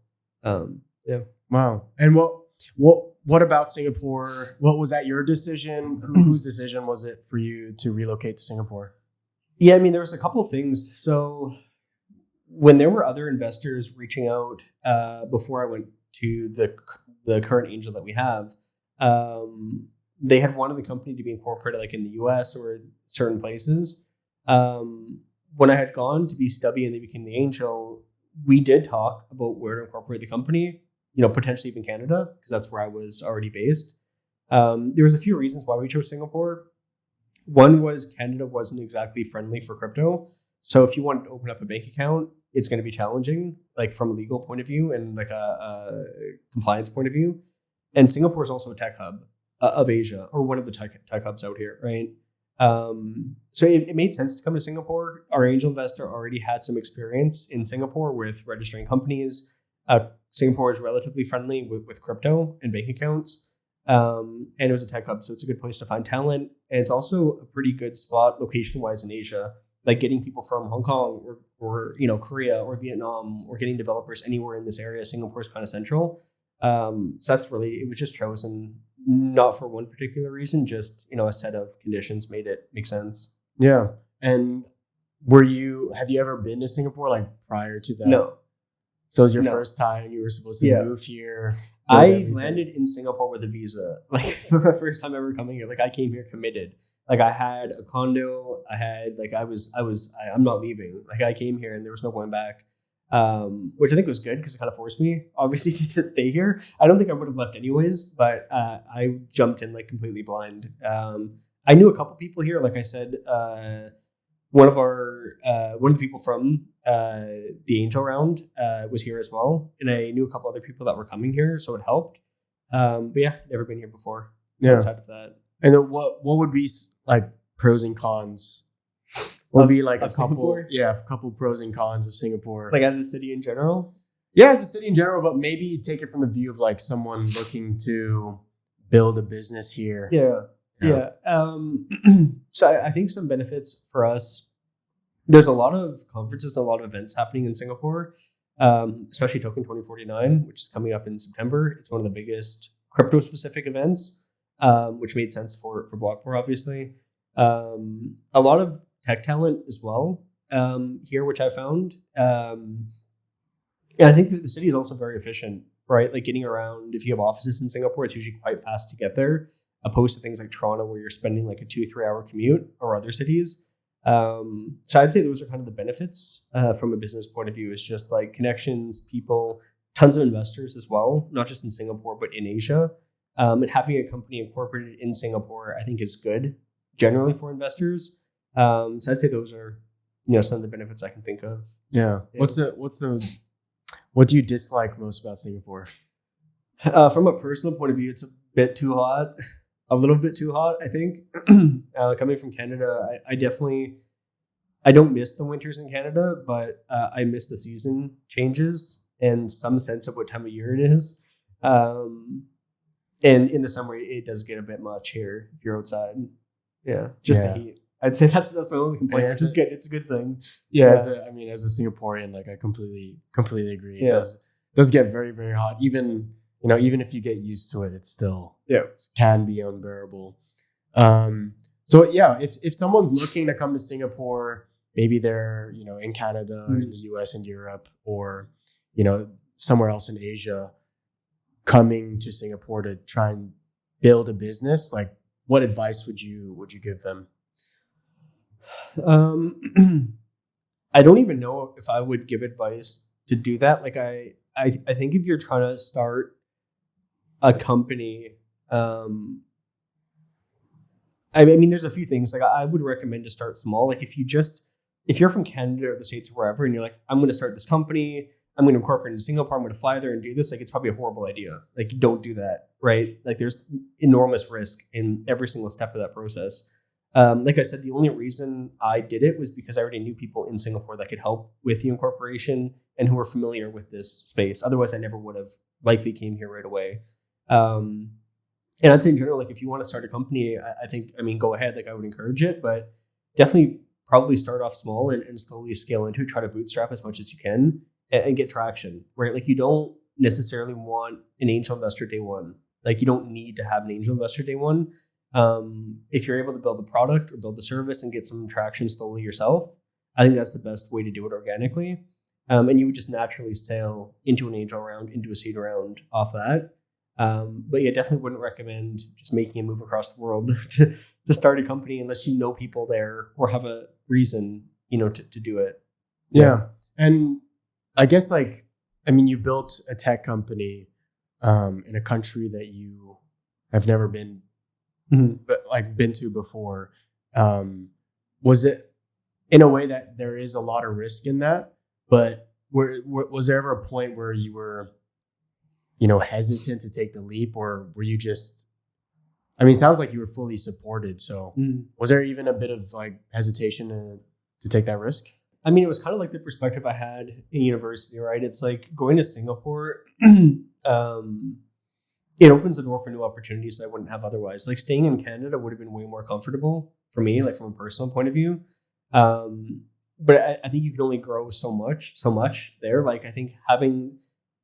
Wow. And what about Singapore? What was that your decision? Whose decision was it for you to relocate to Singapore? Yeah, I mean, there was a couple of things. So when there were other investors reaching out before I went to the current angel that we have, they had wanted the company to be incorporated like in the US or certain places. When I had gone to BCW and they became the angel, we did talk about where to incorporate the company, potentially even Canada, because that's where I was already based. There was a few reasons why we chose Singapore. One was Canada wasn't exactly friendly for crypto. So if you want to open up a bank account, it's going to be challenging, like from a legal point of view and like a compliance point of view. And Singapore is also a tech hub of Asia, or one of the tech hubs out here, right? So it made sense to come to Singapore. Our angel investor already had some experience in Singapore with registering companies. Singapore is relatively friendly with crypto and bank accounts. And it was a tech hub, so it's a good place to find talent. And it's also a pretty good spot location-wise in Asia, like getting people from Hong Kong or Korea or Vietnam, or getting developers anywhere in this area. Singapore is kind of central. So that's really, it was just chosen not for one particular reason, just, a set of conditions made it make sense. Yeah. And have you ever been to Singapore like prior to that? No. So it was your first time, you were supposed to move here. I landed in Singapore with a visa, like for my first time ever coming here. Like I came here committed. Like I had a condo. I had I'm not leaving. Like I came here and there was no going back, which I think was good because it kind of forced me, obviously, to stay here. I don't think I would have left anyways, but I jumped in like completely blind. I knew a couple people here. Like I said, one of the people from the angel round was here as well, and I knew a couple other people that were coming here, so it helped. But never been here before. Outside of that. And then what would be like pros and cons? What would be like a couple pros and cons of Singapore, like as a city in general? Yeah, as a city in general, but maybe take it from the view of like someone looking to build a business here. Yeah. So I think some benefits for us. There's a lot of conferences, a lot of events happening in Singapore, especially Token 2049, which is coming up in September. It's one of the biggest crypto-specific events, which made sense for Blockpour, obviously. A lot of tech talent as well here, which I found. And I think that the city is also very efficient, right? Like getting around, if you have offices in Singapore, it's usually quite fast to get there, opposed to things like Toronto, where you're spending like a 2-3 hour commute, or other cities. So I'd say those are kind of the benefits from a business point of view. Is just like connections, people, tons of investors as well, not just in Singapore, but in Asia. And having a company incorporated in Singapore, I think, is good generally for investors. So I'd say those are, some of the benefits I can think of. Yeah. What do you dislike most about Singapore? From a personal point of view, it's a bit too hot. A little bit too hot, I think. Coming from Canada, I don't miss the winters in Canada, but I miss the season changes and some sense of what time of year it is. And in the summer, it does get a bit much here if you're outside. Yeah, the heat. I'd say that's my only complaint. It's just good. It's a good thing. Yeah, as a Singaporean, like I completely agree. It does get very, very hot. Even if you get used to it, it still can be unbearable. So if someone's looking to come to Singapore, maybe they're in Canada or in the US and Europe, or somewhere else in Asia, coming to Singapore to try and build a business, like what advice would you give them? I don't even know if I would give advice to do that. Like I think if you're trying to start a company, I mean, there's a few things. Like I would recommend to start small. Like if you're from Canada or the States or wherever, and you're like, I'm going to start this company, I'm going to incorporate in Singapore, I'm going to fly there and do this. Like it's probably a horrible idea. Like don't do that, right? Like there's enormous risk in every single step of that process. Like I said, the only reason I did it was because I already knew people in Singapore that could help with the incorporation and who were familiar with this space. Otherwise, I never would have likely came here right away. And I'd say in general, like if you want to start a company, I think, I mean, go ahead. Like I would encourage it, but definitely probably start off small and slowly scale into it. Try to bootstrap as much as you can and get traction, right? Like you don't necessarily want an angel investor day one. Like you don't need to have an angel investor day one. If you're able to build the product or build the service and get some traction slowly yourself, I think that's the best way to do it organically. And you would just naturally sail into an angel round, into a seed round off that. But yeah, definitely wouldn't recommend just making a move across the world to start a company unless you know people there or have a reason, to do it. Yeah. And I guess you've built a tech company in a country that you have never been, been to before. Was it in a way that there is a lot of risk in that, but was there ever a point where you were, hesitant to take the leap, or were you just, it sounds like you were fully supported. So was there even a bit of hesitation to take that risk? I mean, it was kind of like the perspective I had in university, right? It's like going to Singapore, it opens the door for new opportunities that I wouldn't have otherwise. Like staying in Canada would have been way more comfortable for me, like from a personal point of view. But I think you can only grow so much there. Like I think having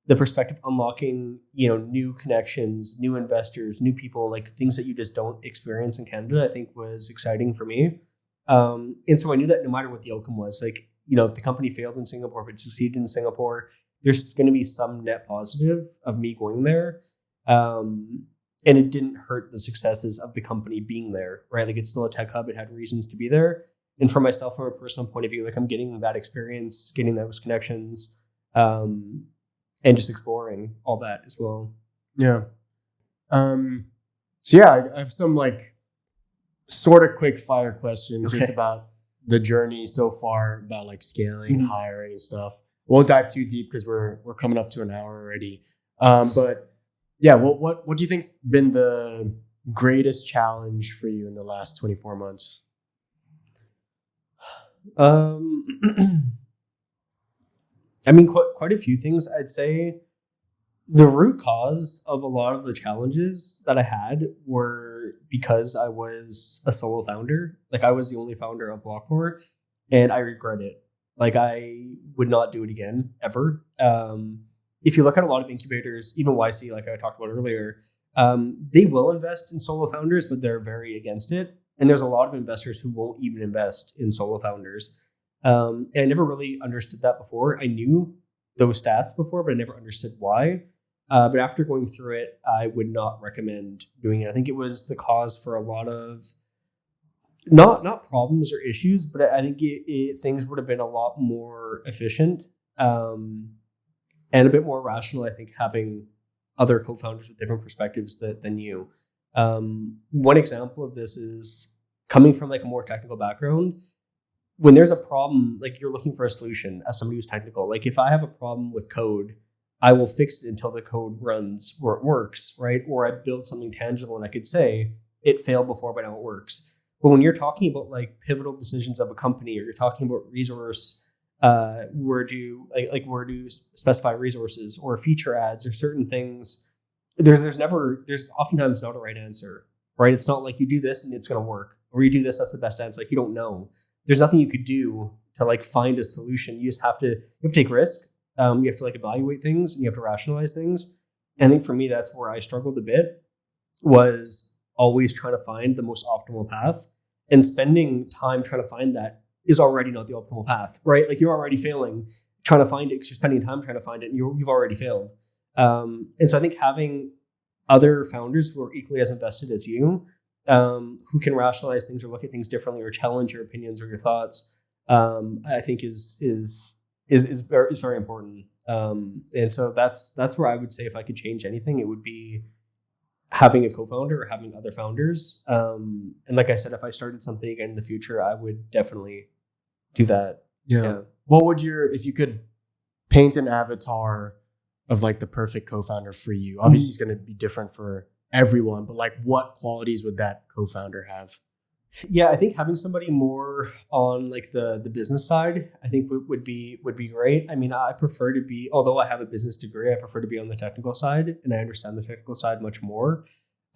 the perspective, unlocking, new connections, new investors, new people, like things that you just don't experience in Canada, I think was exciting for me. And so I knew that no matter what the outcome was, like, if the company failed in Singapore, if it succeeded in Singapore, there's going to be some net positive of me going there. And it didn't hurt the successes of the company being there, right? Like it's still a tech hub. It had reasons to be there. And for myself, from a personal point of view, like I'm getting that experience, getting those connections, and just exploring all that as well. Yeah. So yeah, I have some sort of quick fire questions just about the journey so far, about scaling, hiring and stuff. Won't dive too deep because we're coming up to an hour already. But yeah, what do you think's been the greatest challenge for you in the last 24 months? I mean, quite a few things. I'd say the root cause of a lot of the challenges that I had were because I was a solo founder. Like I was the only founder of Blockpour, and I regret it. Like I would not do it again ever. If you look at a lot of incubators, even YC, like I talked about earlier, they will invest in solo founders, but they're very against it. And there's a lot of investors who won't even invest in solo founders. And I never really understood that before. I knew those stats before, but I never understood why. But after going through it, I would not recommend doing it. I think it was the cause for a lot of not problems or issues, but I think things would have been a lot more efficient and a bit more rational. I think having other co-founders with different perspectives than you. One example of this is coming from a more technical background. When there's a problem, you're looking for a solution as somebody who's technical. If I have a problem with code, I will fix it until the code runs where it works, right? Or I build something tangible and I could say it failed before, but now it works. But when you're talking about pivotal decisions of a company, or you're talking about resource, where do specify resources or feature ads or certain things, there's oftentimes not a right answer, right? It's not like you do this and it's going to work, or you do this, that's the best answer. You don't know. There's nothing you could do to find a solution. You just have to take risk. You have to evaluate things and you have to rationalize things. And I think for me, that's where I struggled a bit, was always trying to find the most optimal path, and spending time trying to find that is already not the optimal path, right? You're already failing trying to find it because you're spending time trying to find it and you've already failed. And so I think having other founders who are equally as invested as you, who can rationalize things or look at things differently or challenge your opinions or your thoughts, I think is very important. And so that's where I would say if I could change anything, it would be having a co-founder or having other founders. And like I said, if I started something again in the future, I would definitely do that. Yeah. What would if you could paint an avatar of like the perfect co-founder for you? Obviously, it's going to be different for everyone, but like what qualities would that co-founder have? Yeah, I think having somebody more on like the business side, I think would be great. I mean, I prefer to be, although I have a business degree, I prefer to be on the technical side, and I understand the technical side much more.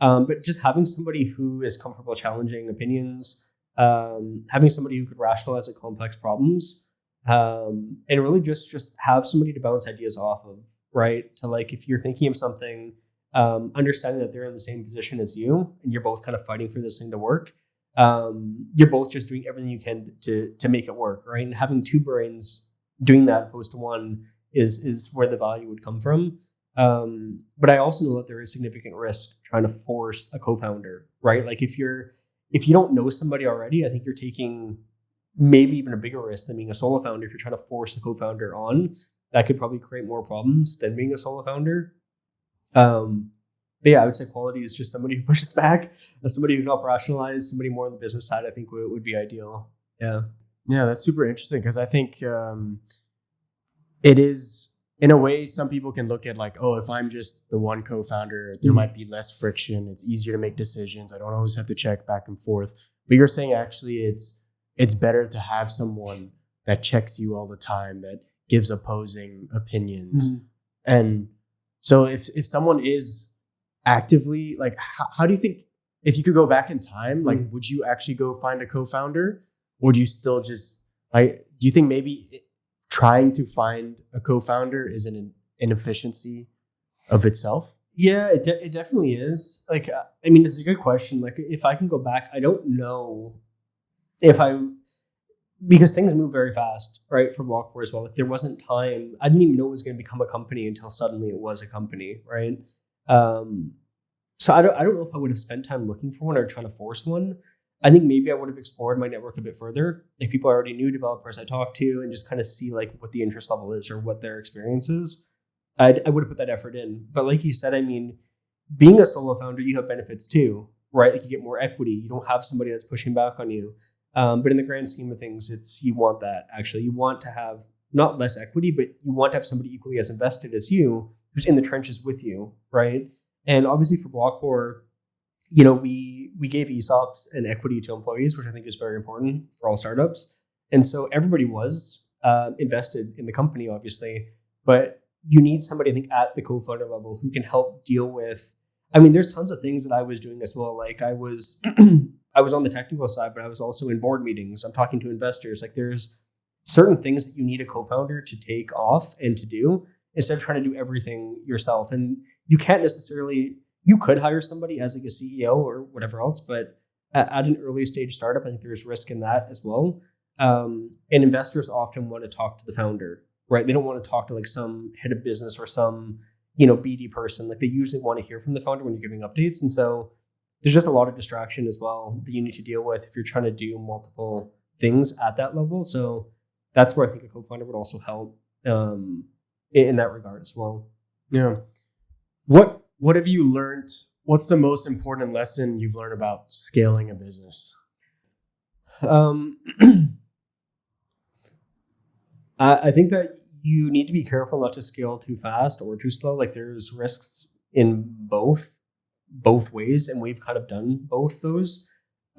But just having somebody who is comfortable challenging opinions, having somebody who could rationalize like complex problems, and really just have somebody to bounce ideas off of, right? To like, if you're thinking of something, understanding that they're in the same position as you, and you're both kind of fighting for this thing to work. You're both just doing everything you can to make it work, right? And having two brains doing that opposed to one is where the value would come from. But I also know that there is significant risk trying to force a co-founder, right? Like if you don't know somebody already, I think you're taking maybe even a bigger risk than being a solo founder. If you're trying to force a co-founder on, that could probably create more problems than being a solo founder. But yeah, I would say quality is just somebody who pushes back, somebody who can help rationalize, somebody more on the business side, I think would be ideal. Yeah. Yeah, that's super interesting because I think it is, in a way, some people can look at like, oh, if I'm just the one co-founder, there might be less friction. It's easier to make decisions. I don't always have to check back and forth. But you're saying actually it's better to have someone that checks you all the time, that gives opposing opinions. And so if someone is actively like, how do you think, if you could go back in time, like would you actually go find a co-founder, or do you still just like, do you think maybe trying to find a co-founder is an inefficiency of itself? Yeah, it definitely is. Like, I mean, it's a good question. Like, if I can go back, I don't know because things move very fast, right? For Blockpour as well. Like, there wasn't time. I didn't even know it was going to become a company until suddenly it was a company, right? So I don't know if I would have spent time looking for one or trying to force one. I think maybe I would have explored my network a bit further. Like people I already knew, developers I talked to, and just kind of see like what the interest level is or what their experience is. I would have put that effort in. But like you said, I mean, being a solo founder, you have benefits too, right? Like you get more equity. You don't have somebody that's pushing back on you. But in the grand scheme of things, you want that actually. You want to have not less equity, but you want to have somebody equally as invested as you, who's in the trenches with you, right? And obviously for Blockpour, you know, we gave ESOPs and equity to employees, which I think is very important for all startups. And so everybody was invested in the company, obviously, but you need somebody, I think, at the co-founder level who can help deal with, I mean, there's tons of things that I was doing as well. Like I was on the technical side, but I was also in board meetings. I'm talking to investors. Like there's certain things that you need a co-founder to take off and to do instead of trying to do everything yourself. And you can't necessarily, you could hire somebody as like a CEO or whatever else, but at an early stage startup, I think there's risk in that as well. And investors often want to talk to the founder, right? They don't want to talk to like some head of business or some, you know, BD person. Like they usually want to hear from the founder when you're giving updates. And so there's just a lot of distraction as well that you need to deal with if you're trying to do multiple things at that level. So that's where I think a co-founder would also help in that regard as well. Yeah. What have you learned? What's the most important lesson you've learned about scaling a business? I think that you need to be careful not to scale too fast or too slow. Like there's risks in both ways, and we've kind of done both those.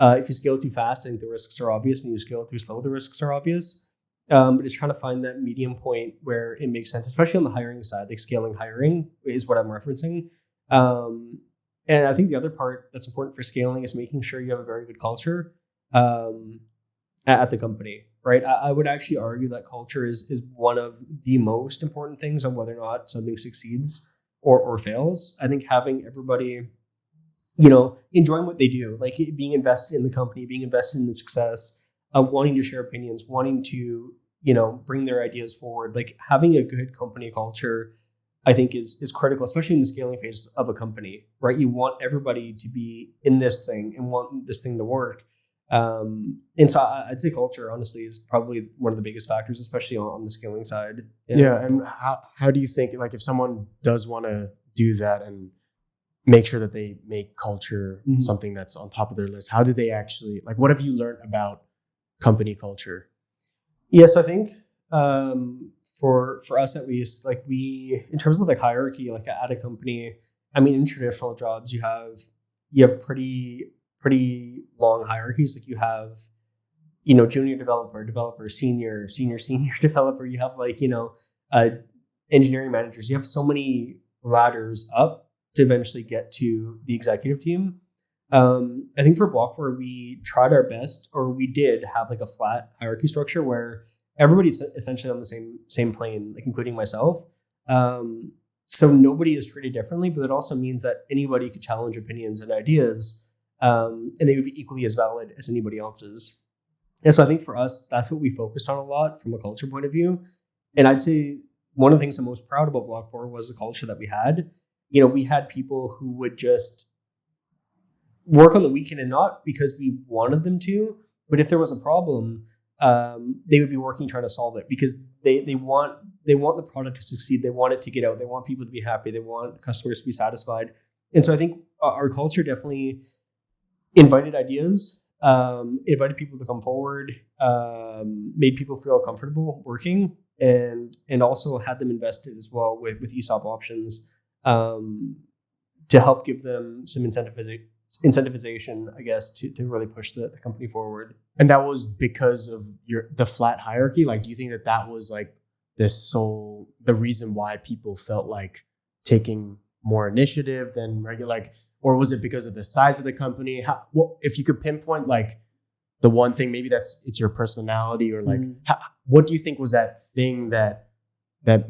If you scale too fast, I think the risks are obvious, and you scale too slow, the risks are obvious. But it's trying to find that medium point where it makes sense, especially on the hiring side. Like scaling hiring is what I'm referencing. And I think the other part that's important for scaling is making sure you have a very good culture at the company, right? I would actually argue that culture is one of the most important things on whether or not something succeeds or fails. I think having everybody, you know, enjoying what they do, like being invested in the company, being invested in the success, wanting to share opinions, wanting to, you know, bring their ideas forward, like having a good company culture, I think is critical, especially in the scaling phase of a company, right? You want everybody to be in this thing and want this thing to work. And so I'd say culture, honestly, is probably one of the biggest factors, especially on the scaling side. Yeah. And how do you think, like, if someone does want to do that and make sure that they make culture Mhm. something that's on top of their list? How do they actually, like, what have you learned about company culture? Yes, I think for us at least, like we in terms of like hierarchy, like at a company, I mean, in traditional jobs, you have pretty long hierarchies. Like you have junior developer, senior developer. You have like uh, engineering managers. You have so many ladders up to eventually get to the executive team. I think for Blockpour, we tried our best, or we did have like a flat hierarchy structure where everybody's essentially on the same plane, like including myself. So nobody is treated differently, but it also means that anybody could challenge opinions and ideas, and they would be equally as valid as anybody else's. And so I think for us, that's what we focused on a lot from a culture point of view. And I'd say one of the things I'm most proud about Blockpour was the culture that we had. We had people who would just work on the weekend, and not because we wanted them to, but if there was a problem, they would be working trying to solve it because they want the product to succeed. They want it to get out. They want people to be happy. They want customers to be satisfied. And so I think our culture definitely invited ideas, invited people to come forward, made people feel comfortable working, and also had them invested as well with ESOP options, to help give them some incentivization, I guess, to really push the company forward. And that was because of the flat hierarchy. Like, do you think that was like the reason why people felt like taking more initiative than regular, like, or was it because of the size of the company? If you could pinpoint like the one thing, maybe it's your personality, or like, what do you think was that thing that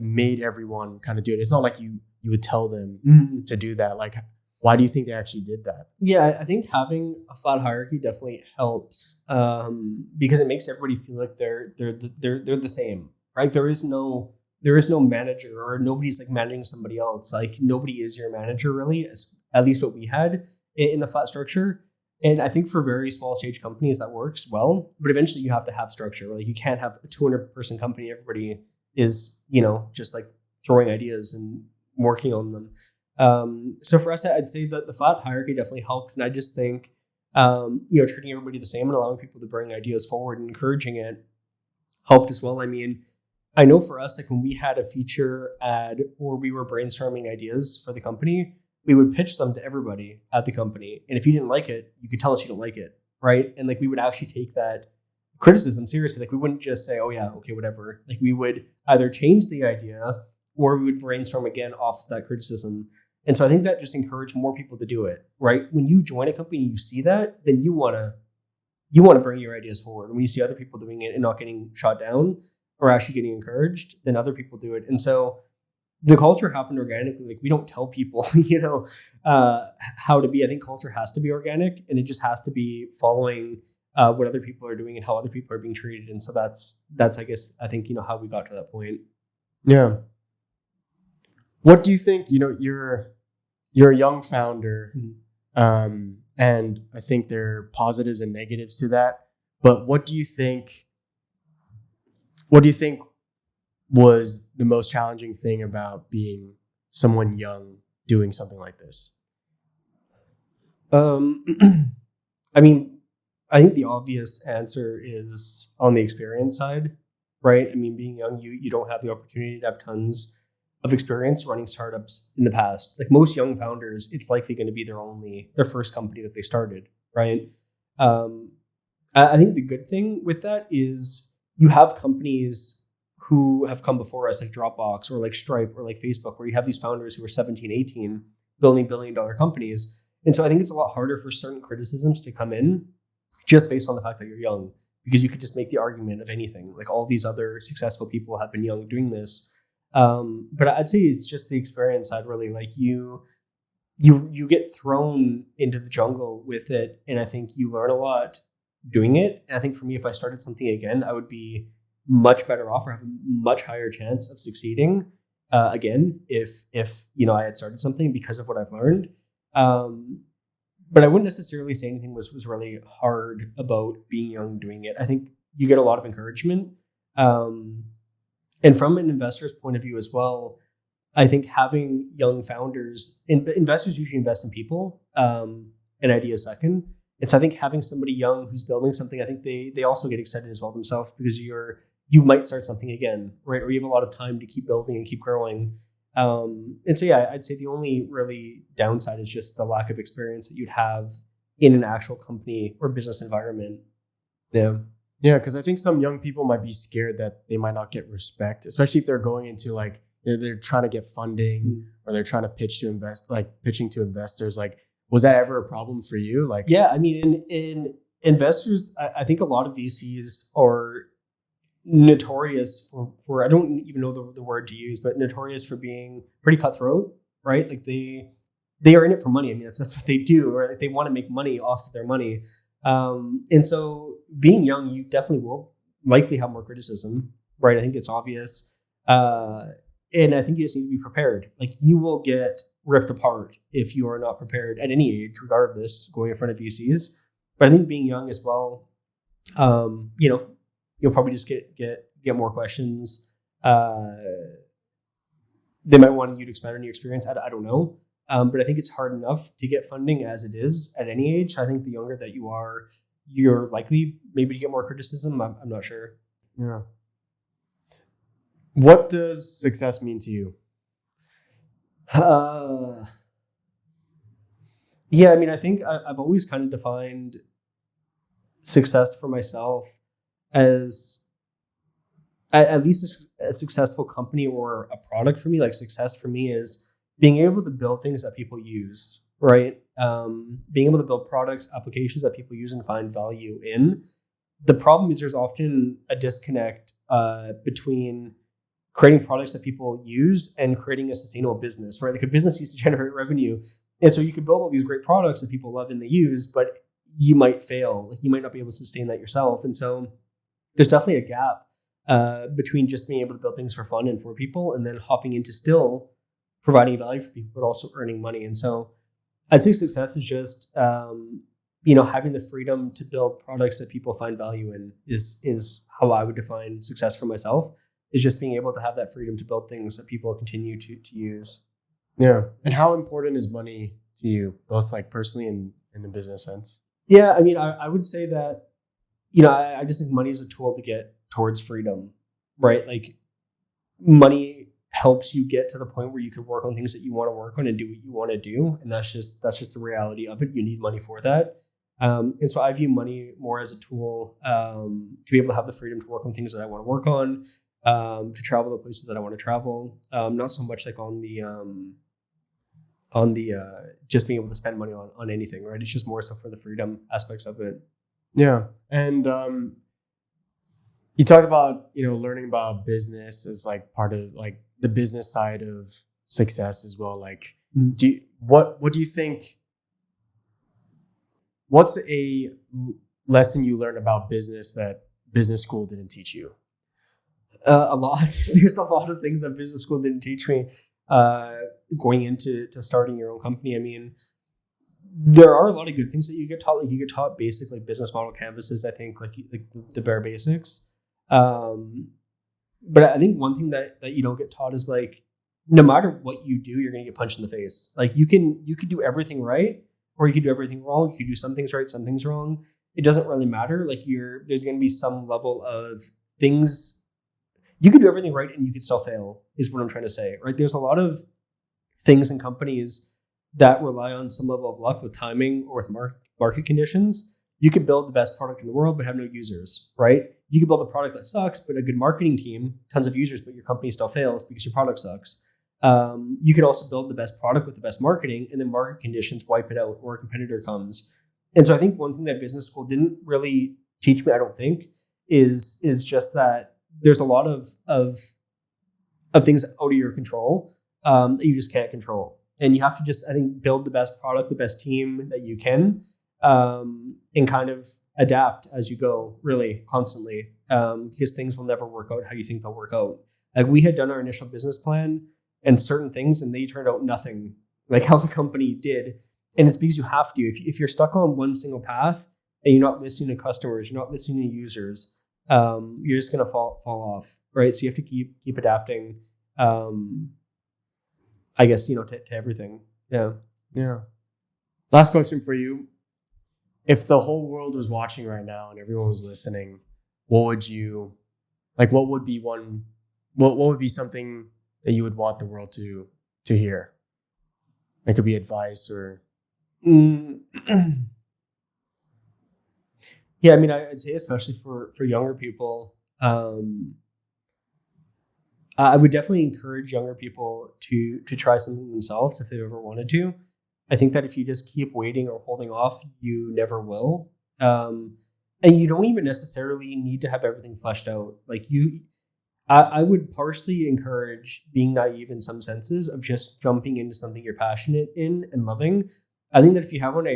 made everyone kind of do it? It's not like you would tell them to do that. Like, why do you think they actually did that? Yeah, I think having a flat hierarchy definitely helps, because it makes everybody feel like they're the same, right? There is no manager, or nobody's like managing somebody else. Like nobody is your manager really, at least what we had in the flat structure. And I think for very small stage companies that works well, but eventually you have to have structure. Like you can't have a 200-person company. Everybody is just like throwing ideas and working on them. So for us, I'd say that the flat hierarchy definitely helped. And I just think, treating everybody the same and allowing people to bring ideas forward and encouraging it helped as well. I mean, I know for us, like when we had a feature ad or we were brainstorming ideas for the company, we would pitch them to everybody at the company. And if you didn't like it, you could tell us you don't like it, right? And like we would actually take that criticism seriously. Like we wouldn't just say, oh yeah, okay, whatever. Like we would either change the idea or we would brainstorm again off of that criticism. And so I think that just encouraged more people to do it, right? When you join a company and you see that, then you want to bring your ideas forward. And when you see other people doing it and not getting shot down or actually getting encouraged, then other people do it. And so the culture happened organically. Like we don't tell people, how to be. I think culture has to be organic, and it just has to be following what other people are doing and how other people are being treated. And so that's I guess I think how we got to that point. Yeah. What do you think? You're a young founder, and I think there are positives and negatives to that. But what do you think? What do you think was the most challenging thing about being someone young doing something like this? I mean, I think the obvious answer is on the experience side, right? I mean, being young, you don't have the opportunity to have tons of experience running startups in the past. Like most young founders, it's likely going to be their first company that they started, right? I think the good thing with that is you have companies who have come before us, like Dropbox or like Stripe or like Facebook, where you have these founders who are 17, 18, building billion-dollar companies. And so I think it's a lot harder for certain criticisms to come in just based on the fact that you're young, because you could just make the argument of anything. Like all these other successful people have been young doing this. But I'd say it's just the experience side, really. Like you get thrown into the jungle with it, and I think you learn a lot doing it. And I think for me, if I started something again, I would be much better off or have a much higher chance of succeeding again if I had started something because of what I've learned. But I wouldn't necessarily say anything was really hard about being young doing it. I think you get a lot of encouragement. And from an investor's point of view as well, I think having young founders, investors usually invest in people, and ideas second. And so I think having somebody young who's building something, I think they also get excited as well themselves, because you might start something again, right? Or you have a lot of time to keep building and keep growing. And so, yeah, I'd say the only really downside is just the lack of experience that you'd have in an actual company or business environment. Yeah. Yeah, because I think some young people might be scared that they might not get respect, especially if they're going into like they're trying to get funding or they're trying to pitching to investors. Like, was that ever a problem for you? Like, yeah, I mean, in investors, I think a lot of VCs are notorious for I don't even know the word to use, but notorious for being pretty cutthroat, right? Like they are in it for money. I mean, that's what they do, or they want to make money off of their money. And so being young, you definitely will likely have more criticism, right? I think it's obvious. And I think you just need to be prepared. Like, you will get ripped apart if you are not prepared at any age, regardless, going in front of VCs. But I think being young as well, you'll probably just get more questions. They might want you to expand on your experience. I don't know. But I think it's hard enough to get funding as it is at any age. I think the younger that you are, you're likely maybe to get more criticism. I'm not sure. Yeah. What does success mean to you? Yeah, I mean, I think I've always kind of defined success for myself as at least a successful company or a product for me. Like, success for me is being able to build things that people use, right? Being able to build products, applications that people use and find value in. The problem is there's often a disconnect between creating products that people use and creating a sustainable business, right? Like, a business needs to generate revenue. And so you could build all these great products that people love and they use, but you might fail. Like, you might not be able to sustain that yourself. And so there's definitely a gap between just being able to build things for fun and for people, and then hopping into still providing value for people, but also earning money. And so I'd say success is just, having the freedom to build products that people find value in is how I would define success for myself, is just being able to have that freedom to build things that people continue to use. Yeah. And how important is money to you, both like personally and in the business sense? Yeah, I mean, I would say that, I just think money is a tool to get towards freedom, right? Like, money helps you get to the point where you can work on things that you want to work on and do what you want to do. And that's just the reality of it. You need money for that. And so I view money more as a tool to be able to have the freedom to work on things that I want to work on, to travel to places that I want to travel. Not so much like on the just being able to spend money on anything, right? It's just more so for the freedom aspects of it. Yeah. And you talked about, learning about business as like part of like the business side of success as well. Like, what do you think? What's a lesson you learned about business that business school didn't teach you? A lot. There's a lot of things that business school didn't teach me. Going into starting your own company, I mean, there are a lot of good things that you get taught. Like, you get taught basic like business model canvases. I think like the bare basics. But I think one thing that you don't get taught is, like, no matter what you do, you're going to get punched in the face. Like, you could do everything right, or you could do everything wrong. You could do some things right, some things wrong. It doesn't really matter. Like, there's going to be some level of things. You could do everything right and you could still fail, is what I'm trying to say, right? There's a lot of things in companies that rely on some level of luck with timing or with market conditions. You could build the best product in the world but have no users, right? You could build a product that sucks but a good marketing team, tons of users, but your company still fails because your product sucks. You could also build the best product with the best marketing, and then market conditions wipe it out, or a competitor comes. And so I think one thing that business school didn't really teach me, I don't think, is just that there's a lot of things out of your control that you just can't control. And you have to just, I think, build the best product, the best team that you can, and kind of adapt as you go, really, constantly, because things will never work out how you think they'll work out. Like, we had done our initial business plan and certain things, and they turned out nothing like how the company did. And it's because you have to. If you're stuck on one single path and you're not listening to customers, you're not listening to users, you're just going to fall off, right? So you have to keep adapting. I guess, to everything. Yeah. Yeah. Last question for you. If the whole world was watching right now and everyone was listening, what would be something that you would want the world to hear? It could be advice or Yeah, I mean, I'd say especially for younger people, I would definitely encourage younger people to try something themselves if they've ever wanted to. I think that if you just keep waiting or holding off, you never will. And you don't even necessarily need to have everything fleshed out. I would partially encourage being naive in some senses of just jumping into something you're passionate in and loving. I think that if you have a good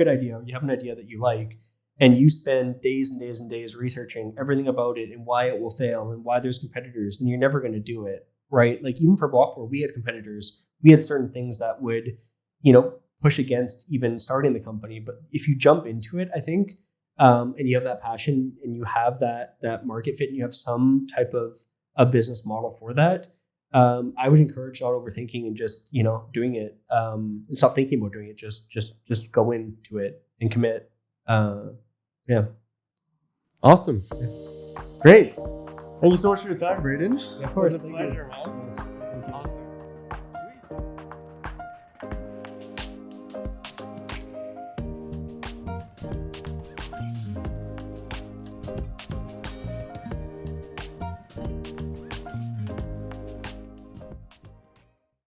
idea, you have an idea that you like, and you spend days and days and days researching everything about it and why it will fail and why there's competitors, then you're never going to do it, right? Like even for Blockpour, we had competitors. We had certain things that would, push against even starting the company. But if you jump into it, I think, and you have that passion and you have that market fit and you have some type of a business model for that, I would encourage not overthinking and just, doing it, and stop thinking about doing it. Just go into it and commit. Yeah. Awesome. Great. Thank you so much for your time, Brayden. Yeah, of course. It was a pleasure, man. It was awesome.